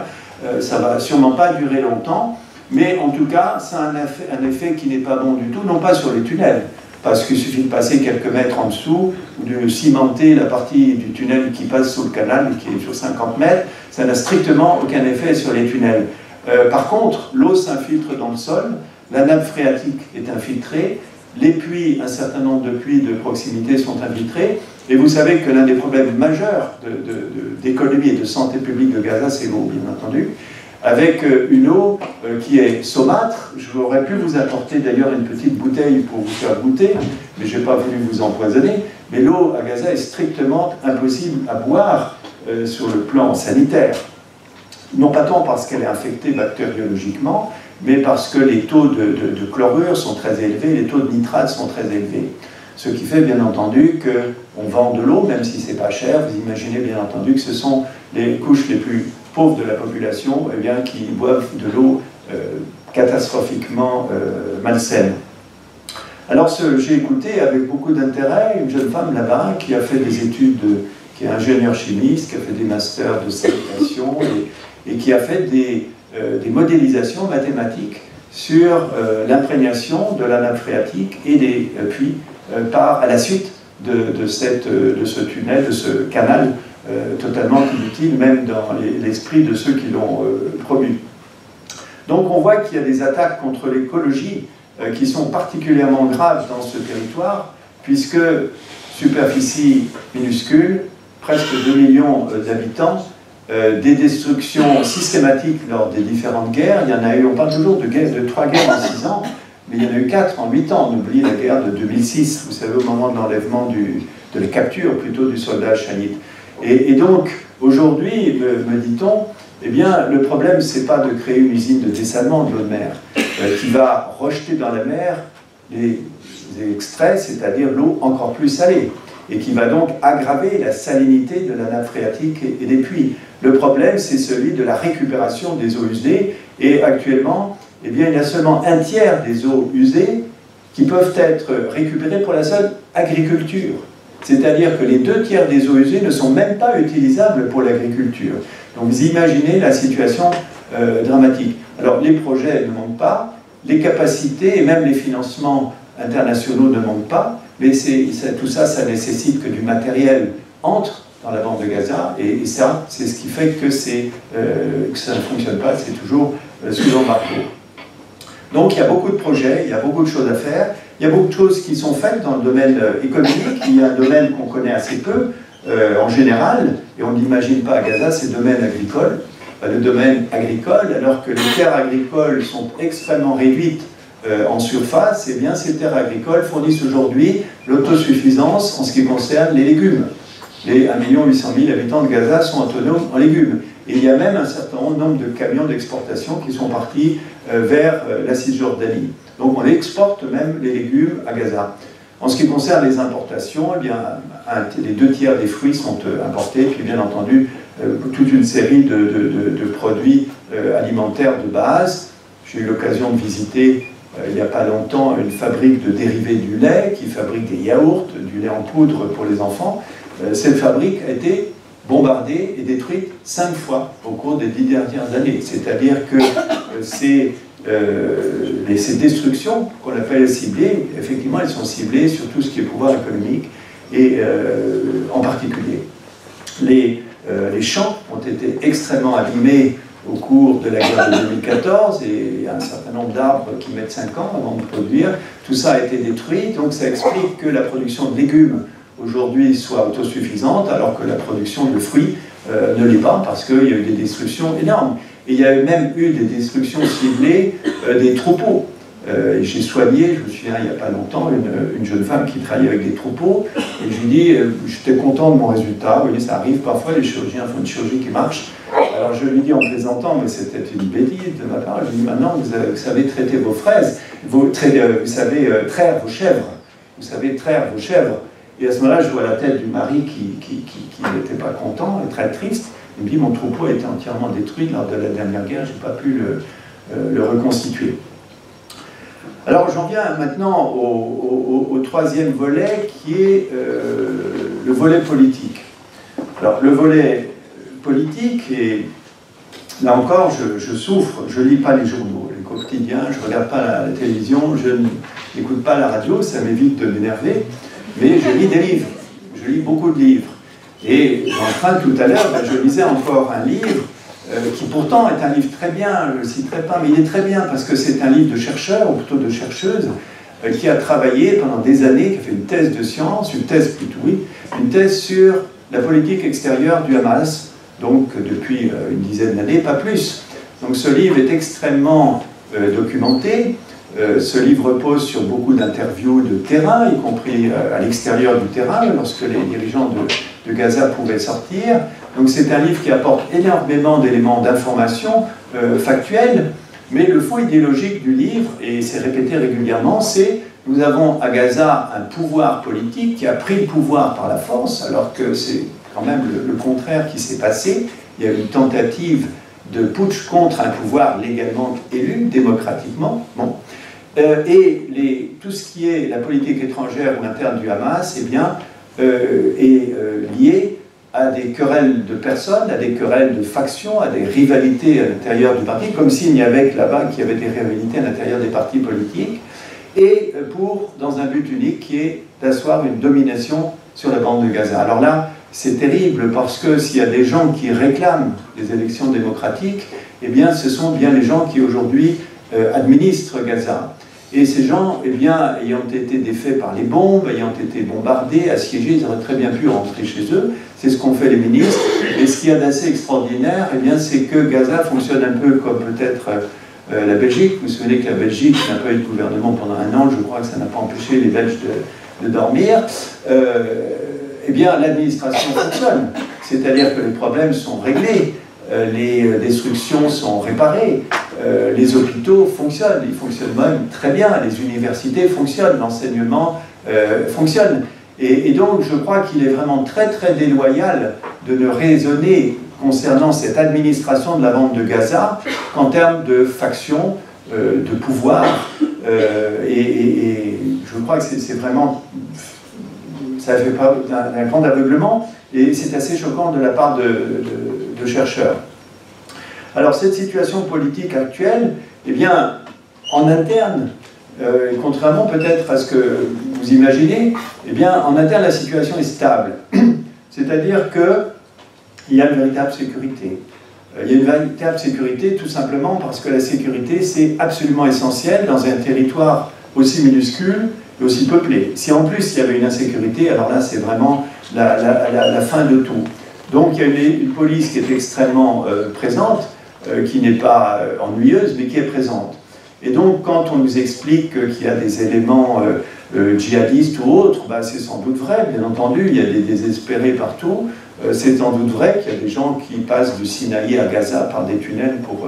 Ça ne va sûrement pas durer longtemps. Mais en tout cas, ça a un effet qui n'est pas bon du tout, non pas sur les tunnels, parce qu'il suffit de passer quelques mètres en dessous, ou de cimenter la partie du tunnel qui passe sous le canal, qui est sur 50 mètres. Ça n'a strictement aucun effet sur les tunnels. Par contre, l'eau s'infiltre dans le sol. La nappe phréatique est infiltrée, les puits, un certain nombre de puits de proximité sont infiltrés, et vous savez que l'un des problèmes majeurs d'économie et de santé publique de Gaza, c'est l'eau, bien entendu. avec une eau qui est saumâtre. J'aurais pu vous apporter d'ailleurs une petite bouteille pour vous faire goûter, mais je n'ai pas voulu vous empoisonner. Mais l'eau à Gaza est strictement impossible à boire sur le plan sanitaire. Non pas tant parce qu'elle est infectée bactériologiquement, mais parce que les taux de chlorure sont très élevés, les taux de nitrate sont très élevés. Ce qui fait bien entendu qu'on vend de l'eau, même si c'est pas cher. Vous imaginez bien entendu que ce sont les couches les plus pauvres de la population qui boivent de l'eau catastrophiquement malsaine. Alors j'ai écouté avec beaucoup d'intérêt une jeune femme là-bas qui a fait des études, qui est ingénieure chimiste, qui a fait des masters de sanitation et qui a fait des modélisations mathématiques sur l'imprégnation de la nappe phréatique et des puits à la suite de ce tunnel, de ce canal totalement inutile, même dans l'esprit de ceux qui l'ont produit. Donc on voit qu'il y a des attaques contre l'écologie qui sont particulièrement graves dans ce territoire, puisque superficie minuscule, presque 2 millions d'habitants, des destructions systématiques lors des différentes guerres. Il y en a eu, on parle toujours de 3 guerres en 6 ans, mais il y en a eu 4 en 8 ans. On oublie la guerre de 2006, vous savez, au moment de l'enlèvement, de la capture plutôt du soldat Chanit. Et donc, aujourd'hui, me dit-on, eh bien, le problème, c'est pas de créer une usine de dessalement de l'eau de mer qui va rejeter dans la mer les extraits, c'est-à-dire l'eau encore plus salée, et qui va donc aggraver la salinité de la nappe phréatique et des puits. Le problème, c'est celui de la récupération des eaux usées, et actuellement, eh bien, il y a seulement un tiers des eaux usées qui peuvent être récupérées pour la seule agriculture. C'est-à-dire que les 2 tiers des eaux usées ne sont même pas utilisables pour l'agriculture. Donc vous imaginez la situation dramatique. Alors les projets ne manquent pas, les capacités et même les financements internationaux ne manquent pas, mais tout ça, ça nécessite que du matériel entre dans la bande de Gaza, et ça, c'est ce qui fait que ça ne fonctionne pas, c'est toujours sous embargo. Donc il y a beaucoup de projets, il y a beaucoup de choses à faire, il y a beaucoup de choses qui sont faites dans le domaine économique, il y a un domaine qu'on connaît assez peu, en général, et on n'imagine pas à Gaza, c'est le domaine agricole. Le domaine agricole, alors que les terres agricoles sont extrêmement réduites en surface, eh bien ces terres agricoles fournissent aujourd'hui l'autosuffisance en ce qui concerne les légumes. Les 1 800 000 habitants de Gaza sont autonomes en légumes. Et il y a même un certain nombre de camions d'exportation qui sont partis vers la Cisjordanie. Donc on exporte même les légumes à Gaza. En ce qui concerne les importations, eh bien, les 2 tiers des fruits sont importés, puis bien entendu, toute une série de produits alimentaires de base. J'ai eu l'occasion de visiter, il n'y a pas longtemps, une fabrique de dérivés du lait, qui fabrique des yaourts, du lait en poudre pour les enfants. Cette fabrique a été bombardée et détruite 5 fois au cours des 10 dernières années. C'est-à-dire que ces destructions qu'on appelle ciblées, effectivement, elles sont ciblées sur tout ce qui est pouvoir économique, et en particulier les champs ont été extrêmement abîmés au cours de la guerre de 2014, et il y a un certain nombre d'arbres qui mettent 5 ans avant de produire. Tout ça a été détruit, donc ça explique que la production de légumes aujourd'hui soit autosuffisante, alors que la production de fruits ne l'est pas, parce qu'il y a eu des destructions énormes. Et il y a même eu des destructions ciblées des troupeaux. J'ai soigné, je me souviens il n'y a pas longtemps, une jeune femme qui travaillait avec des troupeaux, et je lui dis, j'étais content de mon résultat. Vous voyez, ça arrive parfois, les chirurgiens font une chirurgie qui marche. Alors je lui dis en plaisantant, mais c'était une bêtise de ma part, je lui dis, maintenant vous savez traiter vos fraises, vous savez traire vos chèvres, vous savez traire vos chèvres. Et à ce moment-là, je vois la tête du mari qui n'était pas content et très triste. Il me dit, mon troupeau a été entièrement détruit lors de la dernière guerre, je n'ai pas pu le reconstituer. Alors j'en viens maintenant au 3e volet, qui est le volet politique. Alors le volet politique, et là encore je souffre, je ne lis pas les journaux, les quotidiens, je ne regarde pas la télévision, je n'écoute pas la radio, ça m'évite de m'énerver, mais je lis des livres, je lis beaucoup de livres. Et enfin tout à l'heure, je lisais encore un livre qui pourtant est un livre très bien, je ne le citerai pas, mais il est très bien parce que c'est un livre de chercheur, ou plutôt de chercheuse, qui a travaillé pendant des années, qui a fait une thèse de science, une thèse plutôt, oui, une thèse sur la politique extérieure du Hamas, donc depuis une dizaine d'années, pas plus. Donc ce livre est extrêmement documenté. Ce livre repose sur beaucoup d'interviews de terrain, y compris à l'extérieur du terrain, lorsque les dirigeants de Gaza pouvaient sortir. Donc c'est un livre qui apporte énormément d'éléments d'information factuels, mais le fond idéologique du livre, et c'est répété régulièrement, c'est nous avons à Gaza un pouvoir politique qui a pris le pouvoir par la force, alors que c'est quand même le contraire qui s'est passé. Il y a eu une tentative de putsch contre un pouvoir légalement élu, démocratiquement. Bon. Tout ce qui est la politique étrangère ou interne du Hamas, eh bien, est lié à des querelles de personnes, à des querelles de factions, à des rivalités à l'intérieur du parti, comme s'il n'y avait que là-bas qu'il y avait des rivalités à l'intérieur des partis politiques, et dans un but unique qui est d'asseoir une domination sur la bande de Gaza. Alors là, c'est terrible parce que s'il y a des gens qui réclament des élections démocratiques, eh bien, ce sont bien les gens qui aujourd'hui administrent Gaza. Et ces gens, eh bien, ayant été défaits par les bombes, ayant été bombardés, assiégés, ils auraient très bien pu rentrer chez eux. C'est ce qu'ont fait les ministres. Et ce qu'il y a d'assez extraordinaire, eh bien, c'est que Gaza fonctionne un peu comme peut-être la Belgique. Vous vous souvenez que la Belgique n'a pas eu de gouvernement pendant un an. Je crois que ça n'a pas empêché les Belges de dormir. Eh bien, l'administration fonctionne. C'est-à-dire que les problèmes sont réglés. Les destructions sont réparées, les hôpitaux fonctionnent, ils fonctionnent même très bien, les universités fonctionnent, l'enseignement fonctionne. Et donc je crois qu'il est vraiment très très déloyal de ne raisonner concernant cette administration de la bande de Gaza qu'en termes de factions, de pouvoir, et je crois que c'est vraiment, ça fait pas d'un grand aveuglement, et c'est assez choquant de la part de chercheurs. Alors cette situation politique actuelle, eh bien, en interne, contrairement peut-être à ce que vous imaginez, eh bien, en interne, la situation est stable. C'est-à-dire qu'il y a une véritable sécurité. Il y a une véritable sécurité tout simplement parce que la sécurité, c'est absolument essentiel dans un territoire aussi minuscule et aussi peuplé. Si en plus il y avait une insécurité, alors là, c'est vraiment la fin de tout. Donc il y a une police qui est extrêmement présente, qui n'est pas ennuyeuse, mais qui est présente. Et donc quand on nous explique qu'il y a des éléments djihadistes ou autres, bah, c'est sans doute vrai, bien entendu, il y a des désespérés partout, c'est sans doute vrai qu'il y a des gens qui passent du Sinaï à Gaza par des tunnels pour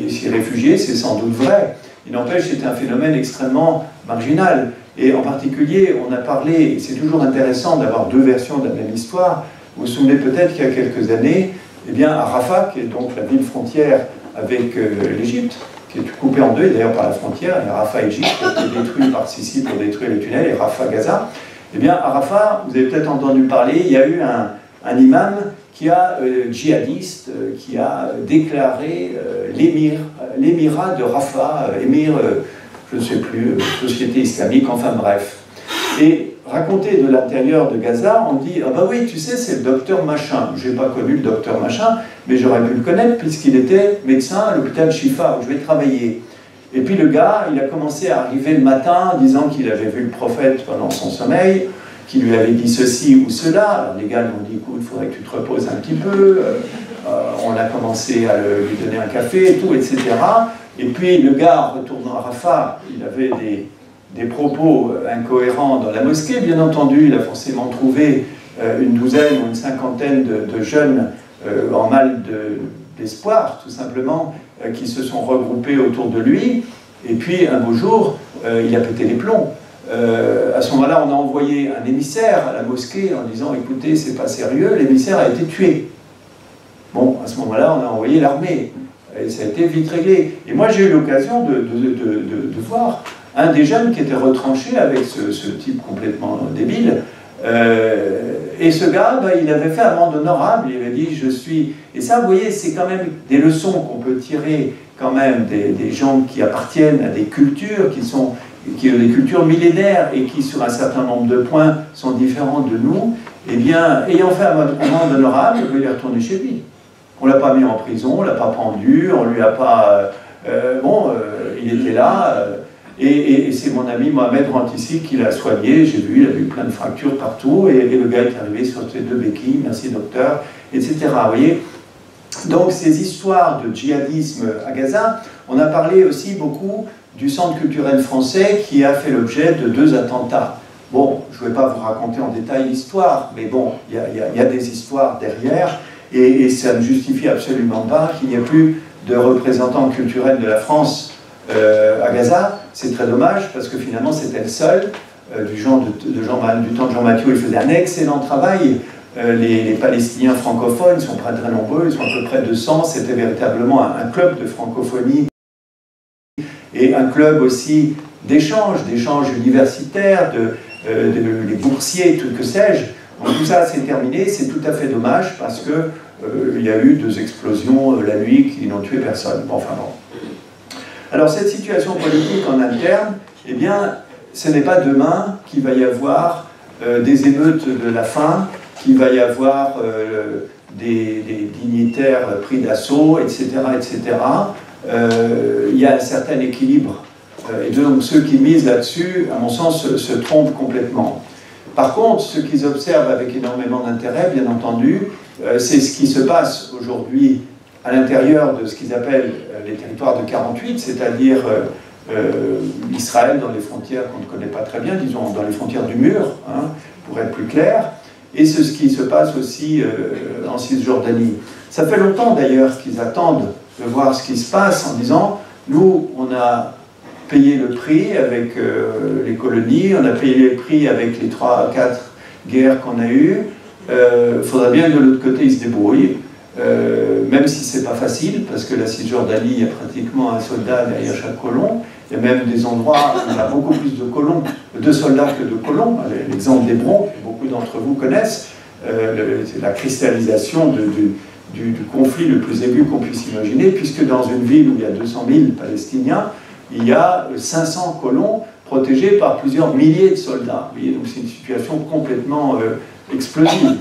s'y réfugier, c'est sans doute vrai. Il n'empêche, c'est un phénomène extrêmement marginal. Et en particulier, on a parlé, c'est toujours intéressant d'avoir deux versions de la même histoire. Vous vous souvenez peut-être qu'il y a quelques années, eh bien, à Rafah, qui est donc la ville frontière avec l'Égypte, qui est coupée en deux, d'ailleurs par la frontière, et Rafah-Égypte, qui a été détruit par Sissi pour détruire les tunnels, et Rafah-Gaza. Eh bien, à Rafah, vous avez peut-être entendu parler, il y a eu un imam qui a, djihadiste, qui a déclaré l'émirat de Rafah, émir, je ne sais plus, société islamique, enfin bref. Et raconté de l'intérieur de Gaza, on dit « Ah bah oui, tu sais, c'est le docteur machin. » Je n'ai pas connu le docteur machin, mais j'aurais pu le connaître puisqu'il était médecin à l'hôpital Shifa où je vais travailler. Et puis le gars, il a commencé à arriver le matin disant qu'il avait vu le prophète pendant son sommeil, qu'il lui avait dit ceci ou cela. Alors les gars lui ont dit « Écoute, il faudrait que tu te reposes un petit peu. » On a commencé à lui donner un café et tout, etc. Et puis le gars, retournant à Rafah, il avait des propos incohérents dans la mosquée, bien entendu, il a forcément trouvé une douzaine ou une cinquantaine de jeunes en mal d'espoir, tout simplement, qui se sont regroupés autour de lui, et puis un beau jour, il a pété les plombs. À ce moment-là, on a envoyé un émissaire à la mosquée en disant « Écoutez, c'est pas sérieux », l'émissaire a été tué. Bon, à ce moment-là, on a envoyé l'armée, et ça a été vite réglé. Et moi, j'ai eu l'occasion de voir un des jeunes qui était retranché avec ce type complètement débile. Et ce gars, bah, il avait fait amende honorable, il avait dit « je suis ». Et ça, vous voyez, c'est quand même des leçons qu'on peut tirer quand même des gens qui appartiennent à des cultures qui ont des cultures millénaires et qui, sur un certain nombre de points, sont différentes de nous. Eh bien, ayant fait amende honorable, il est retourné chez lui. On ne l'a pas mis en prison, on ne l'a pas pendu, on ne lui a pas... il était là... Et c'est mon ami Mohamed Rantissi qui l'a soigné, j'ai vu, il a eu plein de fractures partout, et le gars est arrivé sur ses deux béquilles, merci docteur, etc. Vous voyez, Donc ces histoires de djihadisme à Gaza, on a parlé aussi beaucoup du centre culturel français qui a fait l'objet de 2 attentats. Bon, je ne vais pas vous raconter en détail l'histoire, mais bon, il y a des histoires derrière, et ça ne justifie absolument pas qu'il n'y ait plus de représentants culturels de la France à Gaza. C'est très dommage, parce que finalement c'était le seul, du temps de Jean Mathieu, il faisait un excellent travail. Les Palestiniens francophones, ils sont pas très nombreux, ils sont à peu près 200, c'était véritablement un club de francophonie, et un club aussi d'échanges universitaires, les boursiers, tout que sais-je. Donc tout ça c'est terminé, c'est tout à fait dommage parce que il y a eu 2 explosions la nuit qui n'ont tué personne. Bon, enfin bon. Alors cette situation politique en interne, eh bien, ce n'est pas demain qu'il va y avoir des émeutes de la faim, qu'il va y avoir des dignitaires pris d'assaut, etc., etc. Il y a un certain équilibre. Et donc ceux qui misent là-dessus, à mon sens, se trompent complètement. Par contre, ce qu'ils observent avec énormément d'intérêt, bien entendu, c'est ce qui se passe aujourd'hui à l'intérieur de ce qu'ils appellent les territoires de 48, c'est-à-dire Israël dans les frontières qu'on ne connaît pas très bien, disons dans les frontières du mur, hein, pour être plus clair, et c'est ce qui se passe aussi en Cisjordanie. Ça fait longtemps d'ailleurs qu'ils attendent de voir ce qui se passe en disant, nous, on a payé le prix avec les colonies, on a payé le prix avec les 3 à 4 guerres qu'on a eues, il faudrait bien que de l'autre côté ils se débrouillent, même si c'est pas facile, parce que la Cisjordanie, il y a pratiquement un soldat derrière chaque colon, il y a même des endroits où on a beaucoup plus de soldats que de colons, l'exemple d'Hébron, que beaucoup d'entre vous connaissent, c'est la cristallisation du conflit le plus aigu qu'on puisse imaginer, puisque dans une ville où il y a 200 000 Palestiniens, il y a 500 colons protégés par plusieurs milliers de soldats. Vous voyez, donc c'est une situation complètement explosive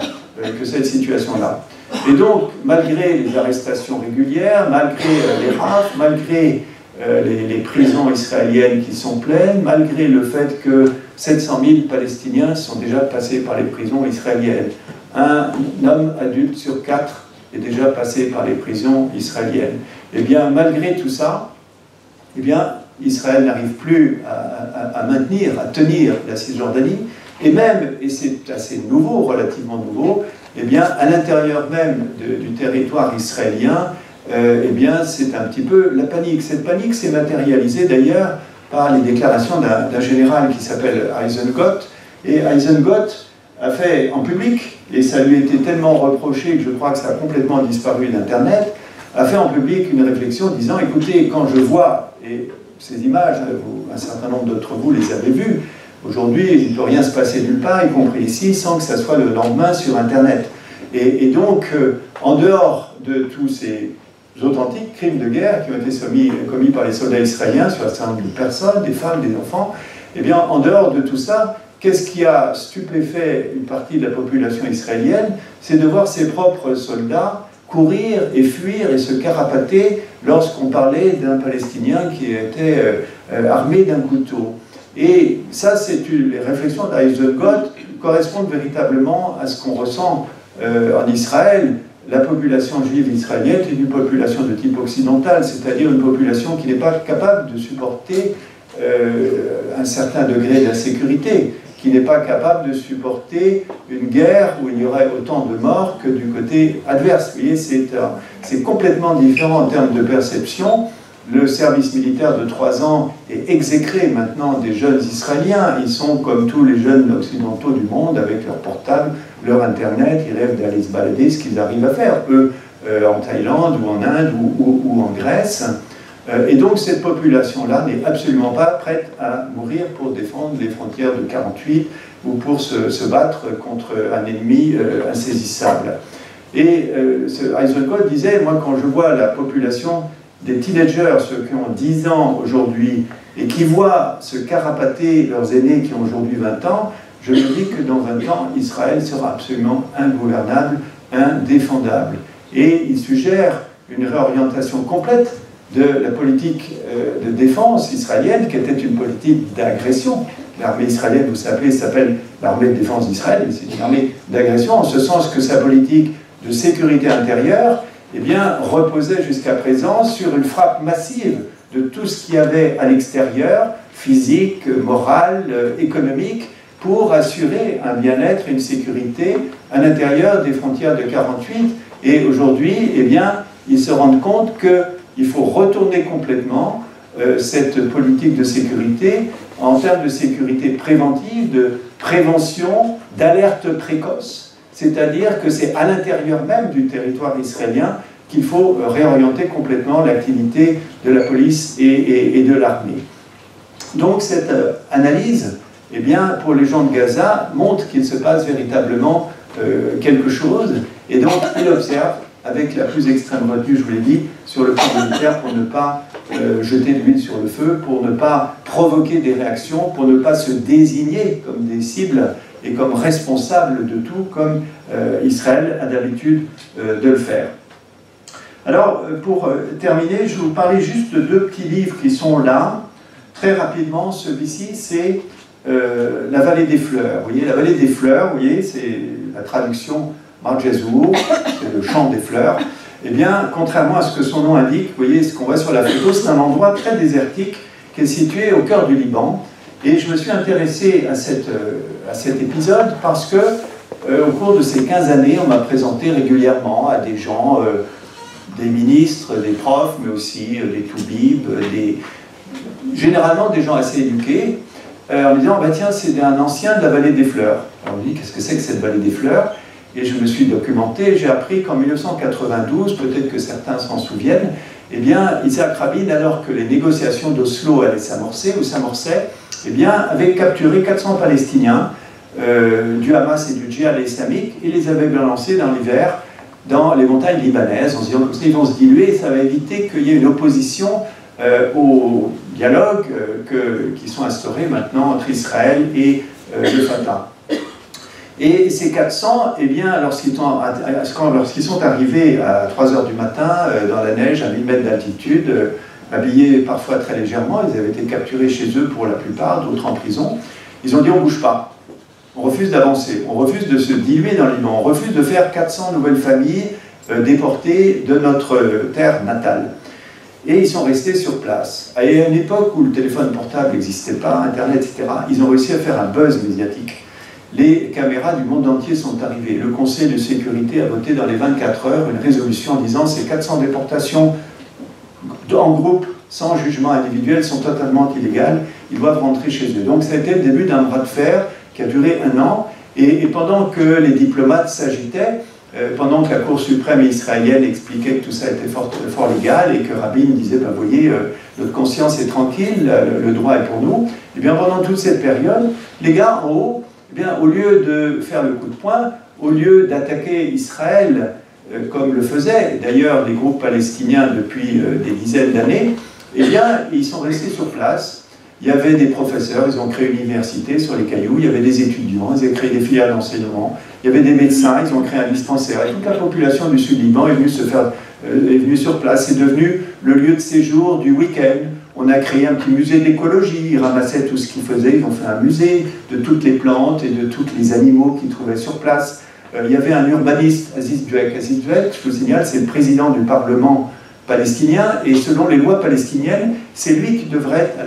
que cette situation-là. Et donc, malgré les arrestations régulières, malgré les rafles, malgré les prisons israéliennes qui sont pleines, malgré le fait que 700 000 Palestiniens sont déjà passés par les prisons israéliennes, un homme adulte sur 4 est déjà passé par les prisons israéliennes. Eh bien, malgré tout ça, eh bien, Israël n'arrive plus à maintenir, à tenir la Cisjordanie, et même, et c'est assez nouveau, relativement nouveau, eh bien, à l'intérieur même du territoire israélien, eh bien, c'est un petit peu la panique. Cette panique s'est matérialisée d'ailleurs par les déclarations d'un général qui s'appelle Eisenhower, et Eisenhower a fait en public, et ça lui a été tellement reproché que je crois que ça a complètement disparu d'Internet, a fait en public une réflexion disant, écoutez, quand je vois, et ces images, un certain nombre d'entre vous les avez vues, aujourd'hui, il ne peut rien se passer nulle part, y compris ici, sans que ça soit le lendemain sur Internet. Et donc, en dehors de tous ces authentiques crimes de guerre qui ont été commis par les soldats israéliens sur un certain nombre de personnes, des femmes, des enfants, eh bien, en dehors de tout ça, qu'est-ce qui a stupéfait une partie de la population israélienne? C'est de voir ses propres soldats courir et fuir et se carapater lorsqu'on parlait d'un Palestinien qui était armé d'un couteau. Et ça, les réflexions d'Eisenhower correspondent véritablement à ce qu'on ressent en Israël. La population juive israélienne est une population de type occidental, c'est-à-dire une population qui n'est pas capable de supporter un certain degré d'insécurité, qui n'est pas capable de supporter une guerre où il y aurait autant de morts que du côté adverse. Vous voyez, c'est complètement différent en termes de perception. Le service militaire de 3 ans est exécré maintenant des jeunes Israéliens. Ils sont comme tous les jeunes occidentaux du monde, avec leur portable, leur Internet, ils rêvent d'aller se balader, ce qu'ils arrivent à faire, eux, en Thaïlande ou en Inde ou en Grèce. Et donc cette population-là n'est absolument pas prête à mourir pour défendre les frontières de 48 ou pour se battre contre un ennemi insaisissable. Et Eisenhower disait, moi quand je vois la population des teenagers, ceux qui ont 10 ans aujourd'hui, et qui voient se carapater leurs aînés qui ont aujourd'hui 20 ans, je me dis que dans 20 ans, Israël sera absolument ingouvernable, indéfendable. Et il suggère une réorientation complète de la politique de défense israélienne, qui était une politique d'agression. L'armée israélienne, vous savez, s'appelle l'armée de défense d'Israël, mais c'est une armée d'agression, en ce sens que sa politique de sécurité intérieure eh bien, reposait jusqu'à présent sur une frappe massive de tout ce qu'il y avait à l'extérieur, physique, moral, économique, pour assurer un bien-être et une sécurité à l'intérieur des frontières de 1948. Et aujourd'hui, eh bien, ils se rendent compte qu'il faut retourner complètement cette politique de sécurité en termes de sécurité préventive, de prévention, d'alerte précoce. C'est-à-dire que c'est à l'intérieur même du territoire israélien qu'il faut réorienter complètement l'activité de la police et de l'armée. Donc cette analyse, eh bien, pour les gens de Gaza, montre qu'il se passe véritablement quelque chose, et donc il observe avec la plus extrême retenue, je vous l'ai dit, sur le plan militaire pour ne pas jeter de l'huile sur le feu, pour ne pas provoquer des réactions, pour ne pas se désigner comme des cibles et comme responsables de tout, comme Israël a d'habitude de le faire. Alors, pour terminer, je vais vous parler juste de deux petits livres qui sont là. Très rapidement, celui-ci, c'est La vallée des fleurs. Vous voyez, La vallée des fleurs, vous voyez, c'est la traduction Marjazour, c'est le champ des fleurs. Eh bien, contrairement à ce que son nom indique, vous voyez, ce qu'on voit sur la photo, c'est un endroit très désertique qui est situé au cœur du Liban. Et je me suis intéressé à cet épisode parce que, au cours de ces 15 années, on m'a présenté régulièrement à des gens, des ministres, des profs, mais aussi des toubibs, généralement des gens assez éduqués, en me disant, bah, tiens, c'est un ancien de la vallée des fleurs. Alors on me dit, qu'est-ce que c'est que cette vallée des fleurs? Et je me suis documenté, j'ai appris qu'en 1992, peut-être que certains s'en souviennent, eh bien, Yitzhak Rabin, alors que les négociations d'Oslo allaient s'amorcer, ou s'amorçaient, eh bien, avait capturé 400 Palestiniens du Hamas et du djihad islamique et les avait balancés dans l'hiver dans les montagnes libanaises, en se disant comme ça, ils vont se diluer, et ça va éviter qu'il y ait une opposition au dialogue qui sont instaurés maintenant entre Israël et le Fatah. Et ces 400, eh bien, lorsqu'ils sont arrivés à 3 h du matin, dans la neige, à 1000 mètres d'altitude, habillés parfois très légèrement, ils avaient été capturés chez eux pour la plupart, d'autres en prison, ils ont dit on ne bouge pas, on refuse d'avancer, on refuse de se diluer dans le Liban, on refuse de faire 400 nouvelles familles déportées de notre terre natale. Et ils sont restés sur place. À une époque où le téléphone portable n'existait pas, Internet, etc., ils ont réussi à faire un buzz médiatique. Les caméras du monde entier sont arrivées. Le Conseil de sécurité a voté dans les 24 heures une résolution en disant ces 400 déportations en groupe, sans jugement individuel, sont totalement illégales. Ils doivent rentrer chez eux. Donc ça a été le début d'un bras de fer qui a duré 1 an. Et pendant que les diplomates s'agitaient, pendant que la Cour suprême israélienne expliquait que tout ça était fort légal et que Rabin disait, ben, vous voyez, notre conscience est tranquille, le droit est pour nous, et bien pendant toute cette période, les gars en haut, eh bien, au lieu de faire le coup de poing, au lieu d'attaquer Israël comme le faisaient d'ailleurs les groupes palestiniens depuis des dizaines d'années, eh bien, ils sont restés sur place. Il y avait des professeurs, ils ont créé une université sur les cailloux, il y avait des étudiants, ils ont créé des filières d'enseignement, il y avait des médecins, ils ont créé un dispensaire. Et toute la population du Sud-Liban est venue sur place, c'est devenu le lieu de séjour du week-end. On a créé un petit musée d'écologie, ils ramassaient tout ce qu'ils faisaient, ils ont fait un musée de toutes les plantes et de tous les animaux qu'ils trouvaient sur place. Il y avait un urbaniste, Aziz Dweck. Aziz Dweck, je vous signale, c'est le président du Parlement palestinien, et selon les lois palestiniennes, c'est lui qui devrait être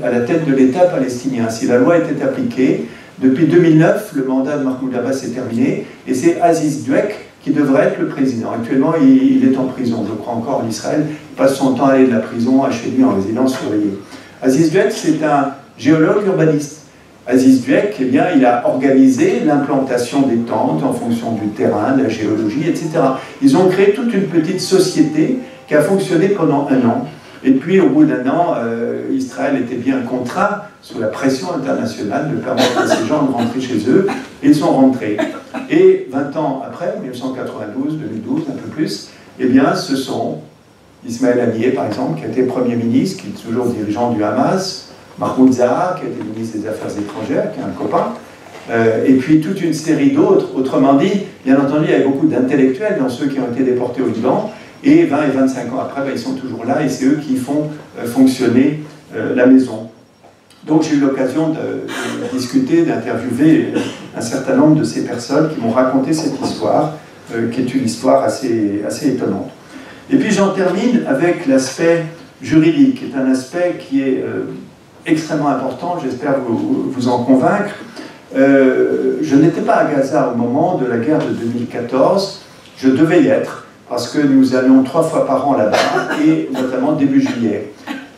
à la tête de l'État palestinien. Si la loi était appliquée, depuis 2009, le mandat de Mahmoud Abbas est terminé, et c'est Aziz Dweck qui devrait être le président. Actuellement, il est en prison, je crois encore en Israël. Il passe son temps à aller de la prison à chez lui en résidence surveillée. Aziz Dweck, c'est un géologue urbaniste. Aziz Dweck, eh bien, il a organisé l'implantation des tentes en fonction du terrain, de la géologie, etc. Ils ont créé toute une petite société qui a fonctionné pendant 1 an. Et puis, au bout d'1 an, Israël était bien contraint, sous la pression internationale, de permettre à ces gens de rentrer chez eux. Et ils sont rentrés. Et 20 ans après, 1992, 2012, un peu plus, eh bien, ce sont Ismaël Haniyeh, par exemple, qui a été Premier ministre, qui est toujours dirigeant du Hamas, Mahmoud Zaha, qui a été ministre des Affaires étrangères, qui est un copain, et puis toute une série d'autres. Autrement dit, bien entendu, il y avait beaucoup d'intellectuels dans ceux qui ont été déportés au Liban, et 20 et 25 ans après, ben, ils sont toujours là, et c'est eux qui font fonctionner la maison. Donc j'ai eu l'occasion de discuter, d'interviewer un certain nombre de ces personnes qui m'ont raconté cette histoire, qui est une histoire assez étonnante. Et puis j'en termine avec l'aspect juridique, qui est un aspect qui est extrêmement important, j'espère vous en convaincre. Je n'étais pas à Gaza au moment de la guerre de 2014, je devais y être, parce que nous allions 3 fois par an là-bas, et notamment début juillet.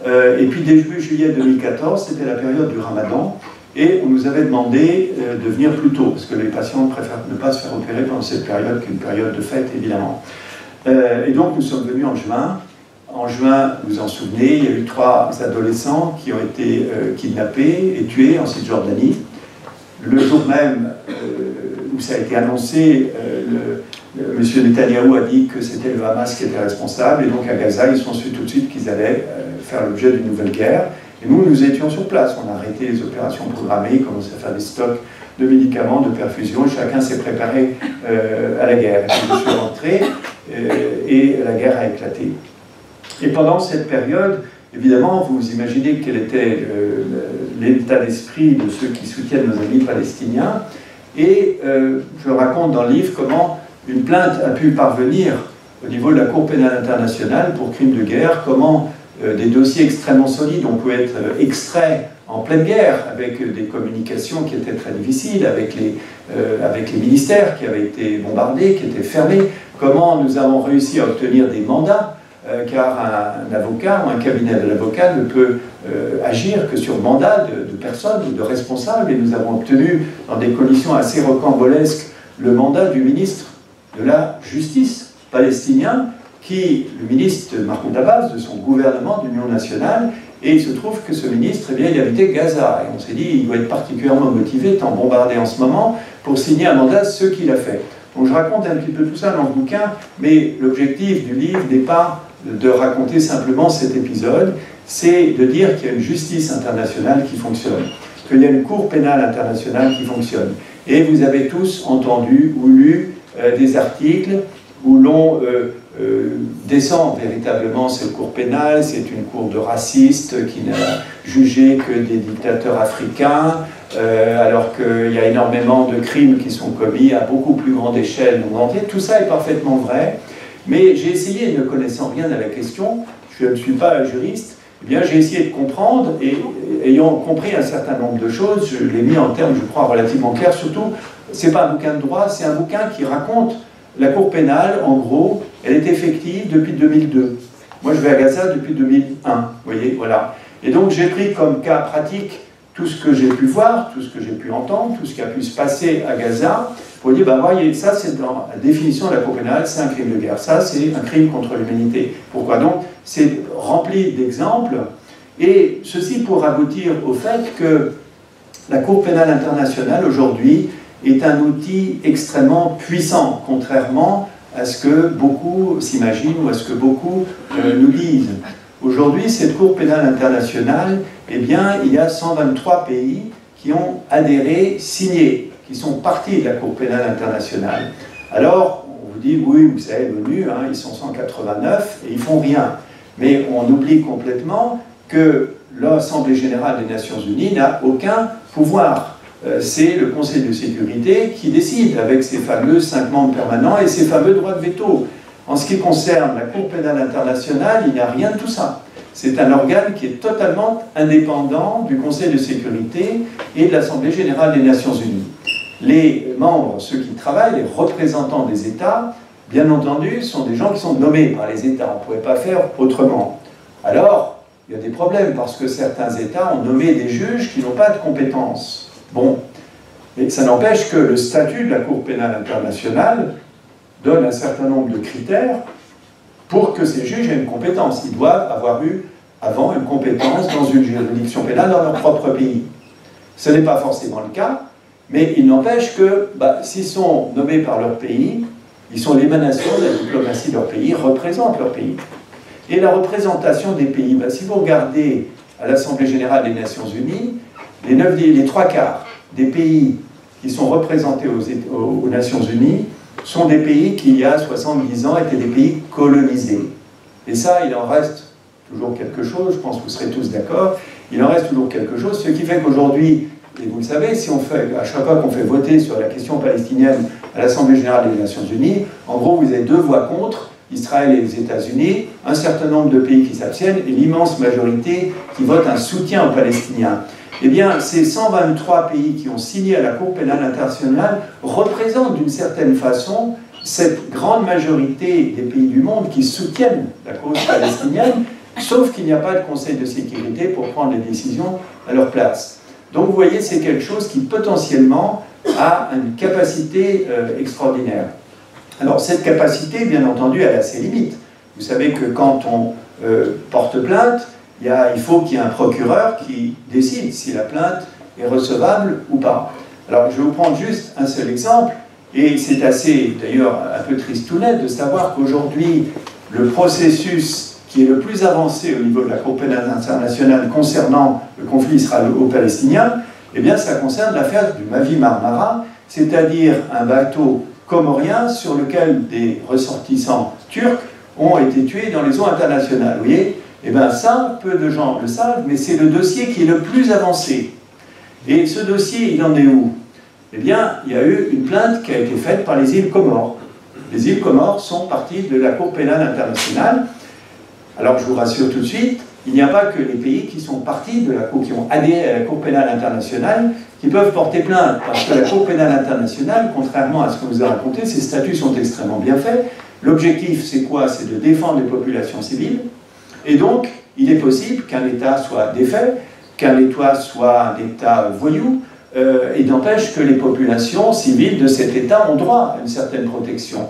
Et puis début juillet 2014, c'était la période du Ramadan, et on nous avait demandé de venir plus tôt, parce que les patients préfèrent ne pas se faire opérer pendant cette période, qui est une période de fête, évidemment. Et donc nous sommes venus en juin. En juin, vous vous en souvenez, il y a eu 3 adolescents qui ont été kidnappés et tués en Cisjordanie. Le jour même où ça a été annoncé, M. Netanyahou a dit que c'était le Hamas qui était responsable, et donc à Gaza, ils se sont su tout de suite qu'ils allaient faire l'objet d'une nouvelle guerre. Et nous étions sur place, on a arrêté les opérations programmées, commencé à faire des stocks de médicaments, de perfusion, chacun s'est préparé à la guerre. Et puis je suis rentré et la guerre a éclaté. Et pendant cette période, évidemment, vous imaginez quel était l'état d'esprit de ceux qui soutiennent nos amis palestiniens. Et je raconte dans le livre comment une plainte a pu parvenir au niveau de la Cour pénale internationale pour crimes de guerre, comment des dossiers extrêmement solides ont pu être extraits en pleine guerre, avec des communications qui étaient très difficiles, avec les ministères qui avaient été bombardés, qui étaient fermés, comment nous avons réussi à obtenir des mandats, car un avocat ou un cabinet de l'avocat ne peut agir que sur mandat de personnes ou de responsables, et nous avons obtenu, dans des conditions assez rocambolesques, le mandat du ministre de la Justice palestinien, le ministre Mahmoud Abbas, de son gouvernement d'union nationale, et il se trouve que ce ministre, eh bien, il habitait Gaza, et on s'est dit, il doit être particulièrement motivé, étant bombardé en ce moment, pour signer un mandat, ce qu'il a fait. Donc je raconte un petit peu tout ça dans le bouquin, mais l'objectif du livre n'est pas de raconter simplement cet épisode, c'est de dire qu'il y a une justice internationale qui fonctionne, qu'il y a une cour pénale internationale qui fonctionne. Et vous avez tous entendu ou lu des articles où l'on descend véritablement cette cour pénale, c'est une cour de racistes qui n'a jugé que des dictateurs africains, alors qu'il y a énormément de crimes qui sont commis à beaucoup plus grande échelle au monde entier. Tout ça est parfaitement vrai, mais j'ai essayé, ne connaissant rien à la question, je ne suis pas juriste, eh bien j'ai essayé de comprendre, et ayant compris un certain nombre de choses, je l'ai mis en termes, je crois, relativement clairs. Surtout, c'est pas un bouquin de droit, c'est un bouquin qui raconte la cour pénale, en gros, elle est effective depuis 2002. Moi, je vais à Gaza depuis 2001, vous voyez, voilà. Et donc, j'ai pris comme cas pratique tout ce que j'ai pu voir, tout ce que j'ai pu entendre, tout ce qui a pu se passer à Gaza, pour dire, ben voyez, ça, c'est dans la définition de la cour pénale, c'est un crime de guerre. Ça, c'est un crime contre l'humanité. Pourquoi donc? C'est rempli d'exemples, et ceci pour aboutir au fait que la Cour pénale internationale, aujourd'hui, est un outil extrêmement puissant, contrairement à ce que beaucoup s'imaginent ou à ce que beaucoup nous disent. Aujourd'hui, cette Cour pénale internationale, eh bien, il y a 123 pays qui ont adhéré, signé, qui sont partis de la Cour pénale internationale. Alors, on vous dit, oui, vous savez, l'ONU, hein, ils sont 189 et ils font rien. Mais on oublie complètement que l'Assemblée générale des Nations unies n'a aucun pouvoir. C'est le Conseil de sécurité qui décide, avec ses fameux 5 membres permanents et ses fameux droits de veto. En ce qui concerne la Cour pénale internationale, il n'y a rien de tout ça. C'est un organe qui est totalement indépendant du Conseil de sécurité et de l'Assemblée générale des Nations unies. Les membres, ceux qui travaillent, les représentants des États, bien entendu, sont des gens qui sont nommés par les États. On ne pouvait pas faire autrement. Alors, il y a des problèmes, parce que certains États ont nommé des juges qui n'ont pas de compétences. Bon, mais ça n'empêche que le statut de la Cour pénale internationale donne un certain nombre de critères pour que ces juges aient une compétence. Ils doivent avoir eu avant une compétence dans une juridiction pénale dans leur propre pays. Ce n'est pas forcément le cas, mais il n'empêche que s'ils sont nommés par leur pays, ils sont l'émanation de la diplomatie de leur pays, ils représentent leur pays. Et la représentation des pays, si vous regardez à l'Assemblée générale des Nations unies, les 3 quarts des pays qui sont représentés aux Nations unies sont des pays qui, il y a 70 ans, étaient des pays colonisés. Et ça, il en reste toujours quelque chose, je pense que vous serez tous d'accord, il en reste toujours quelque chose, ce qui fait qu'aujourd'hui, et vous le savez, si on fait, à chaque fois qu'on fait voter sur la question palestinienne à l'Assemblée générale des Nations unies, en gros, vous avez 2 voix contre Israël et les États-Unis, un certain nombre de pays qui s'abstiennent et l'immense majorité qui vote un soutien aux Palestiniens. Eh bien, ces 123 pays qui ont signé à la Cour pénale internationale représentent d'une certaine façon cette grande majorité des pays du monde qui soutiennent la cause palestinienne, sauf qu'il n'y a pas de Conseil de sécurité pour prendre les décisions à leur place. Donc vous voyez, c'est quelque chose qui potentiellement a une capacité extraordinaire. Alors cette capacité, bien entendu, elle a ses limites. Vous savez que quand on porte plainte, il faut qu'il y ait un procureur qui décide si la plainte est recevable ou pas. Alors je vais vous prendre juste un seul exemple, et c'est assez, d'ailleurs, un peu tristounet de savoir qu'aujourd'hui, le processus qui est le plus avancé au niveau de la Cour pénale internationale concernant le conflit israélo-palestinien, eh bien ça concerne l'affaire du Mavi Marmara, c'est-à-dire un bateau comorien sur lequel des ressortissants turcs ont été tués dans les eaux internationales. Vous voyez, eh bien ça, peu de gens le savent, mais c'est le dossier qui est le plus avancé. Et ce dossier, il en est où? Eh bien, il y a eu une plainte qui a été faite par les îles Comores. Les îles Comores sont parties de la Cour pénale internationale. Alors, je vous rassure tout de suite, il n'y a pas que les pays qui sont partis de la Cour, qui ont adhéré à la Cour pénale internationale, qui peuvent porter plainte, parce que la Cour pénale internationale, contrairement à ce qu'on vous a raconté, ses statuts sont extrêmement bien faits. L'objectif, c'est quoi? C'est de défendre les populations civiles. Et donc, il est possible qu'un État soit défait, qu'un État soit un État voyou, et n'empêche que les populations civiles de cet État ont droit à une certaine protection.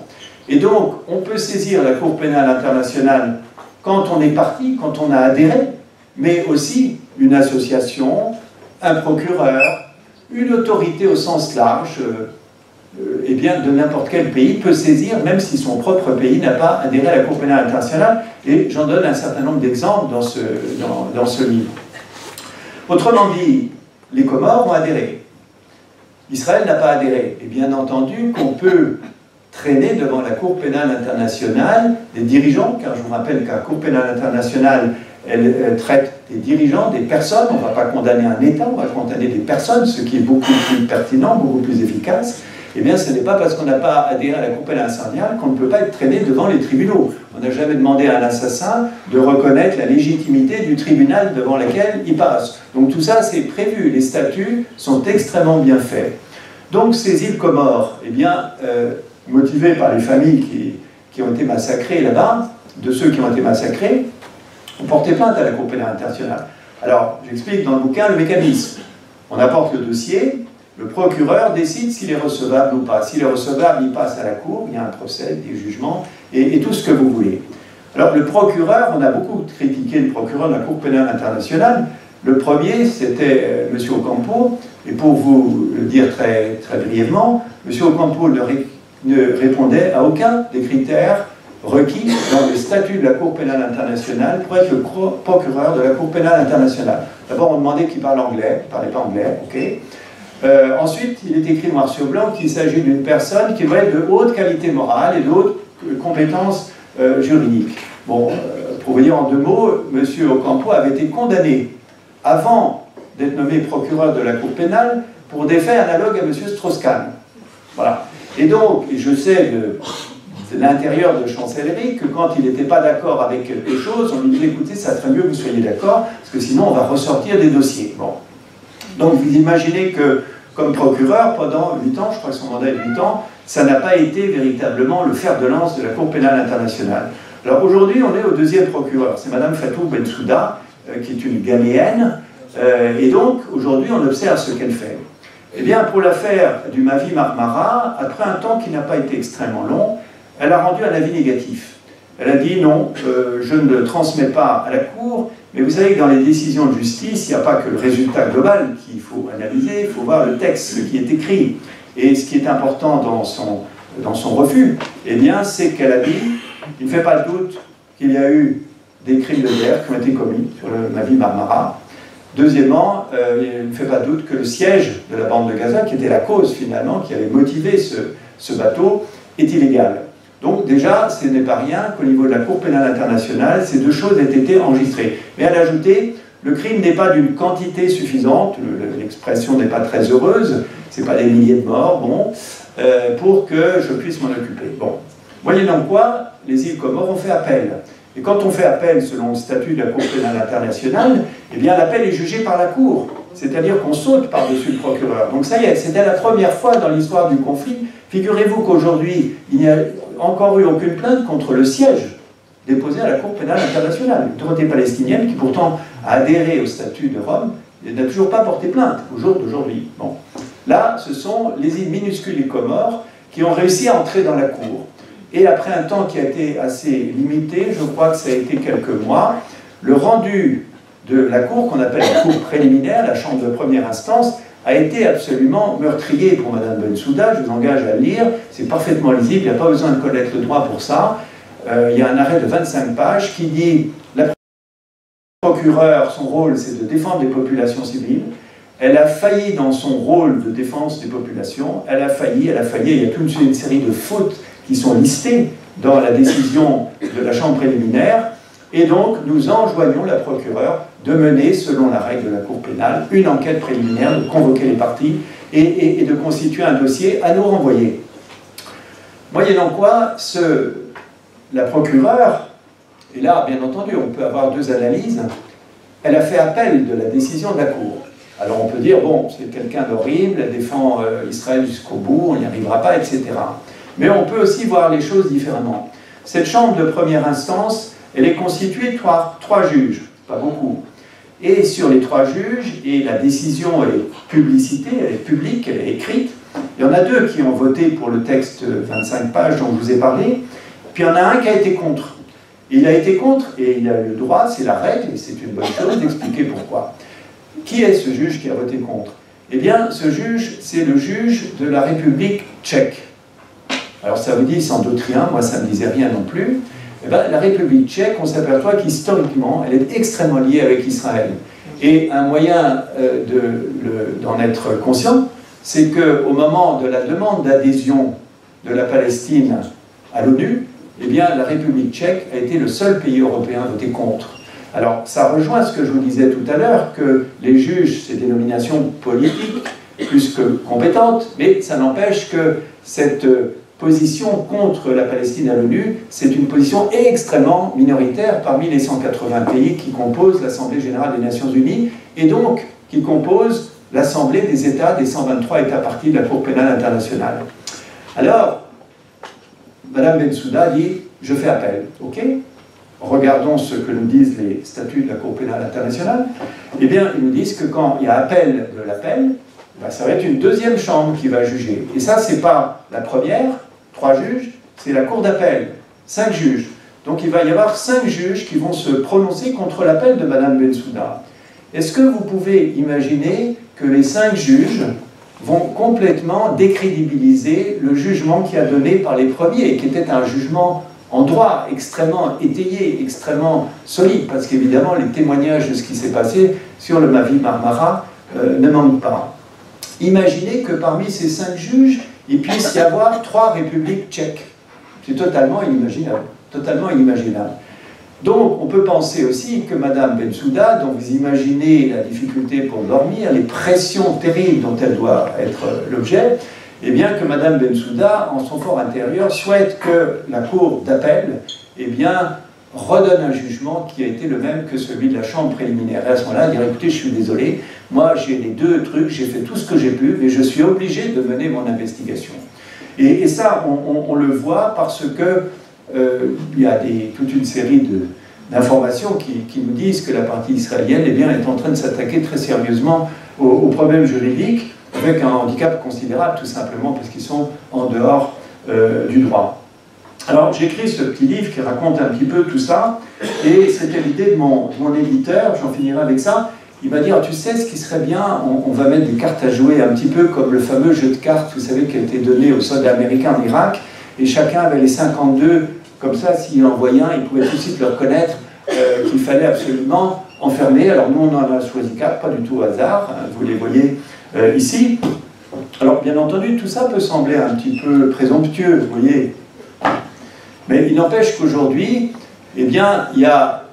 Et donc, on peut saisir la Cour pénale internationale quand on est parti, quand on a adhéré, mais aussi une association, un procureur, une autorité au sens large, eh bien, de n'importe quel pays peut saisir, même si son propre pays n'a pas adhéré à la Cour pénale internationale, et j'en donne un certain nombre d'exemples dans ce livre. Autrement dit, les Comores ont adhéré. Israël n'a pas adhéré. Et bien entendu qu'on peut traîner devant la Cour pénale internationale des dirigeants, car je vous rappelle qu'à la Cour pénale internationale, elle traite des dirigeants, des personnes. On ne va pas condamner un État, on va condamner des personnes, ce qui est beaucoup plus pertinent, beaucoup plus efficace. Eh bien, ce n'est pas parce qu'on n'a pas adhéré à la Cour pénale internationale qu'on ne peut pas être traîné devant les tribunaux. On n'a jamais demandé à un assassin de reconnaître la légitimité du tribunal devant lequel il passe. Donc tout ça, c'est prévu. Les statuts sont extrêmement bien faits. Donc ces îles Comores, eh bien, motivées par les familles qui ont été massacrées là-bas, de ceux qui ont été massacrés, ont porté plainte à la Cour pénale internationale. Alors, j'explique dans le bouquin le mécanisme. On apporte le dossier, le procureur décide s'il est recevable ou pas. S'il est recevable, il passe à la Cour, il y a un procès, des jugements, et tout ce que vous voulez. Alors, le procureur, on a beaucoup critiqué le procureur de la Cour pénale internationale. Le premier, c'était M. Ocampo, et pour vous le dire très, très brièvement, M. Ocampo ne répondait à aucun des critères requis dans le statut de la Cour pénale internationale pour être le procureur de la Cour pénale internationale. D'abord, on demandait qu'il parle anglais, il ne parlait pas anglais, ok. Ensuite, il est écrit noir sur blanc qu'il s'agit d'une personne qui doit être de haute qualité morale et de haute compétence juridique. Bon, pour vous dire en deux mots, M. Ocampo avait été condamné avant d'être nommé procureur de la Cour pénale pour des faits analogues à M. Strauss-Kahn. Voilà. Et donc, je sais de l'intérieur de chancellerie que quand il n'était pas d'accord avec quelque chose, on lui disait écoutez, ça serait mieux que vous soyez d'accord, parce que sinon on va ressortir des dossiers. Bon. Donc vous imaginez que, comme procureur, pendant 8 ans, je crois que son mandat est 8 ans, ça n'a pas été véritablement le fer de lance de la Cour pénale internationale. Alors aujourd'hui, on est au deuxième procureur, c'est Mme Fatou Bensouda, qui est une Ghanéenne, et donc aujourd'hui on observe ce qu'elle fait. Eh bien, pour l'affaire du Mavi Marmara, après un temps qui n'a pas été extrêmement long, elle a rendu un avis négatif. Elle a dit non, je ne le transmets pas à la Cour, mais vous savez que dans les décisions de justice, il n'y a pas que le résultat global qu'il faut analyser, il faut voir le texte, ce qui est écrit. Et ce qui est important dans son refus, eh bien, c'est qu'elle a dit, il ne fait pas de doute qu'il y a eu des crimes de guerre qui ont été commis sur le Mavi Marmara. Deuxièmement, il ne fait pas de doute que le siège de la bande de Gaza, qui était la cause finalement, qui avait motivé ce bateau, est illégal. Donc déjà, ce n'est pas rien qu'au niveau de la Cour pénale internationale, ces deux choses aient été enregistrées. Mais elle a ajouté, le crime n'est pas d'une quantité suffisante, l'expression n'est pas très heureuse, ce n'est pas des milliers de morts, bon, pour que je puisse m'en occuper. Bon. Moyennant quoi, les îles Comores ont fait appel. Et quand on fait appel selon le statut de la Cour pénale internationale, eh bien l'appel est jugé par la Cour. C'est-à-dire qu'on saute par-dessus le procureur. Donc ça y est, c'était la première fois dans l'histoire du conflit. Figurez-vous qu'aujourd'hui, il n'y a encore eu aucune plainte contre le siège déposé à la Cour pénale internationale. L'autorité palestinienne, qui pourtant a adhéré au statut de Rome, n'a toujours pas porté plainte au jour d'aujourd'hui. Bon. Là, ce sont les îles minuscules des Comores qui ont réussi à entrer dans la Cour. Et après un temps qui a été assez limité, je crois que ça a été quelques mois, le rendu de la Cour, qu'on appelle la Cour préliminaire, la chambre de première instance, a été absolument meurtrier pour Mme Bensouda. Je vous engage à le lire, c'est parfaitement lisible, il n'y a pas besoin de connaître le droit pour ça. Il y a un arrêt de 25 pages qui dit la procureure, son rôle c'est de défendre les populations civiles. Elle a failli dans son rôle de défense des populations, elle a failli, il y a toute une série de fautes qui sont listées dans la décision de la chambre préliminaire, et donc nous enjoignons la procureure de mener, selon la règle de la Cour pénale, une enquête préliminaire, de convoquer les parties et de constituer un dossier à nous renvoyer. Moyennant quoi, la procureure, et là, bien entendu, on peut avoir deux analyses, elle a fait appel de la décision de la Cour. Alors on peut dire, bon, c'est quelqu'un d'horrible, elle défend Israël jusqu'au bout, on n'y arrivera pas, etc. Mais on peut aussi voir les choses différemment. Cette chambre de première instance, elle est constituée de trois juges, pas beaucoup. Et sur les trois juges, et la décision elle est publicité, elle est publique, elle est écrite, il y en a deux qui ont voté pour le texte 25 pages dont je vous ai parlé, puis il y en a un qui a été contre. Et il a été contre, et il a eu le droit, c'est la règle, et c'est une bonne chose d'expliquer pourquoi. Qui est ce juge qui a voté contre? Eh bien, ce juge, c'est le juge de la République tchèque. Alors ça vous dit sans doute rien, moi ça ne me disait rien non plus. Eh bien, la République tchèque, on s'aperçoit qu'historiquement, elle est extrêmement liée avec Israël. Et un moyen d'en être conscient, c'est qu'au moment de la demande d'adhésion de la Palestine à l'ONU, eh bien, la République tchèque a été le seul pays européen à voter contre. Alors, ça rejoint ce que je vous disais tout à l'heure, que les juges, c'est des nominations politiques, plus que compétentes, mais ça n'empêche que cette position contre la Palestine à l'ONU, c'est une position extrêmement minoritaire parmi les 180 pays qui composent l'Assemblée générale des Nations Unies, et donc qui composent l'Assemblée des États, des 123 États parties de la Cour pénale internationale. Alors, Mme Bensouda dit, je fais appel, ok? Regardons ce que nous disent les statuts de la Cour pénale internationale. Eh bien, ils nous disent que quand il y a appel de l'appel, ben, ça va être une deuxième chambre qui va juger. Et ça, c'est pas la première, 3 juges, c'est la Cour d'appel, 5 juges. Donc il va y avoir 5 juges qui vont se prononcer contre l'appel de Mme Bensouda. Est-ce que vous pouvez imaginer que les 5 juges vont complètement décrédibiliser le jugement qui a donné par les premiers, et qui était un jugement en droit, extrêmement étayé, extrêmement solide, parce qu'évidemment, les témoignages de ce qui s'est passé sur le Mavi Marmara ne manquent pas. Imaginez que parmi ces 5 juges, il puisse y avoir 3 républiques tchèques. C'est totalement inimaginable. Totalement inimaginable. Donc, on peut penser aussi que Mme Bensouda, dont vous imaginez la difficulté pour dormir, les pressions terribles dont elle doit être l'objet, eh bien que Mme Bensouda, en son fort intérieur, souhaite que la Cour d'appel, eh bien, redonne un jugement qui a été le même que celui de la chambre préliminaire. Et à ce moment-là, dire, écoutez, je suis désolé, moi j'ai les 2 trucs, j'ai fait tout ce que j'ai pu, mais je suis obligé de mener mon investigation. Et ça, on le voit parce que il y a toute une série d'informations qui nous disent que la partie israélienne eh bien, est en train de s'attaquer très sérieusement aux problèmes juridiques, avec un handicap considérable, tout simplement parce qu'ils sont en dehors du droit. Alors, j'ai écrit ce petit livre qui raconte un petit peu tout ça, et c'était l'idée de mon éditeur, j'en finirai avec ça. Il m'a dit, tu sais, ce qui serait bien, on va mettre des cartes à jouer, un petit peu comme le fameux jeu de cartes, vous savez, qui a été donné aux soldats américains en Irak, et chacun avait les 52, comme ça, s'il en voyait un, il pouvait tout de suite le reconnaître qu'il fallait absolument enfermer. Alors nous, on en a choisi 4, pas du tout au hasard, hein, vous les voyez ici. Alors, bien entendu, tout ça peut sembler un petit peu présomptueux, vous voyez. Mais il n'empêche qu'aujourd'hui, eh bien, il y a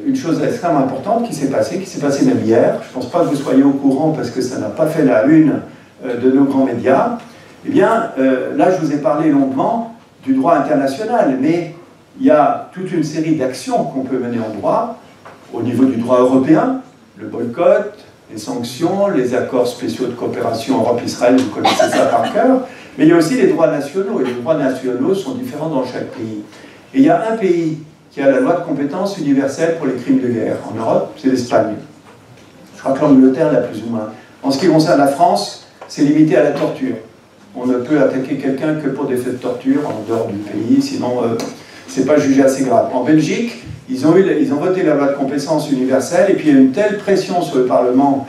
une chose extrêmement importante qui s'est passée même hier. Je ne pense pas que vous soyez au courant parce que ça n'a pas fait la une de nos grands médias. Eh bien, là, je vous ai parlé longuement du droit international, mais il y a toute une série d'actions qu'on peut mener en droit, au niveau du droit européen, le boycott, les sanctions, les accords spéciaux de coopération Europe-Israël, vous connaissez ça par cœur, mais il y a aussi les droits nationaux, et les droits nationaux sont différents dans chaque pays. Et il y a un pays qui a la loi de compétence universelle pour les crimes de guerre en Europe, c'est l'Espagne. Je crois que l'Angleterre l'a plus ou moins. En ce qui concerne la France, c'est limité à la torture. On ne peut attaquer quelqu'un que pour des faits de torture en dehors du pays, sinon c'est pas jugé assez grave. En Belgique, ils ont voté la loi de compétence universelle, et puis il y a eu une telle pression sur le Parlement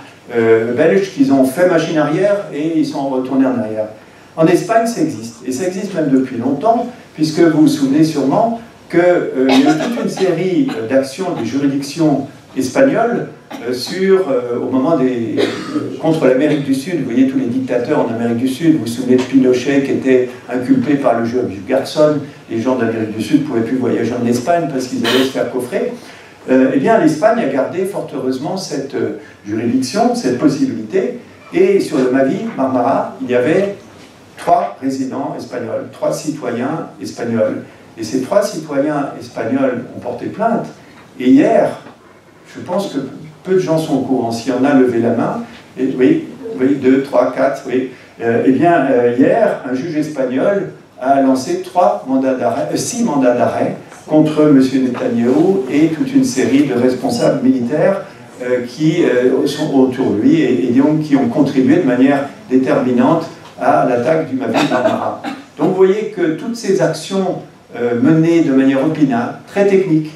belge qu'ils ont fait machine arrière et ils sont retournés en arrière. En Espagne, ça existe, et ça existe même depuis longtemps, puisque vous vous souvenez sûrement qu'il y a eu toute une série d'actions des juridictions espagnoles au moment contre l'Amérique du Sud. Vous voyez tous les dictateurs en Amérique du Sud, vous vous souvenez de Pinochet qui était inculpé par le juge Garçon, les gens d'Amérique du Sud ne pouvaient plus voyager en Espagne parce qu'ils allaient se faire coffrer. Eh bien l'Espagne a gardé fort heureusement cette juridiction, cette possibilité, et sur le Mavi, Marmara, il y avait 3 résidents espagnols, 3 citoyens espagnols. Et ces 3 citoyens espagnols ont porté plainte. Et hier, je pense que peu de gens sont au courant. S'il y en a, levé la main. Et, oui, 2, 3, 4, oui. Eh bien, hier, un juge espagnol a lancé 6 mandats d'arrêt contre M. Netanyahou et toute une série de responsables militaires qui sont autour de lui et donc qui ont contribué de manière déterminante à l'attaque du Mavi Marmara. Donc vous voyez que toutes ces actions menées de manière opinable, très technique,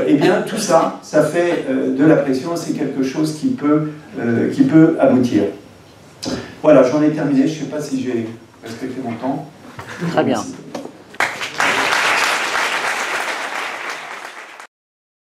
eh bien tout ça, ça fait de la pression, c'est quelque chose qui peut aboutir. Voilà, j'en ai terminé, je ne sais pas si j'ai respecté mon temps. Très bien.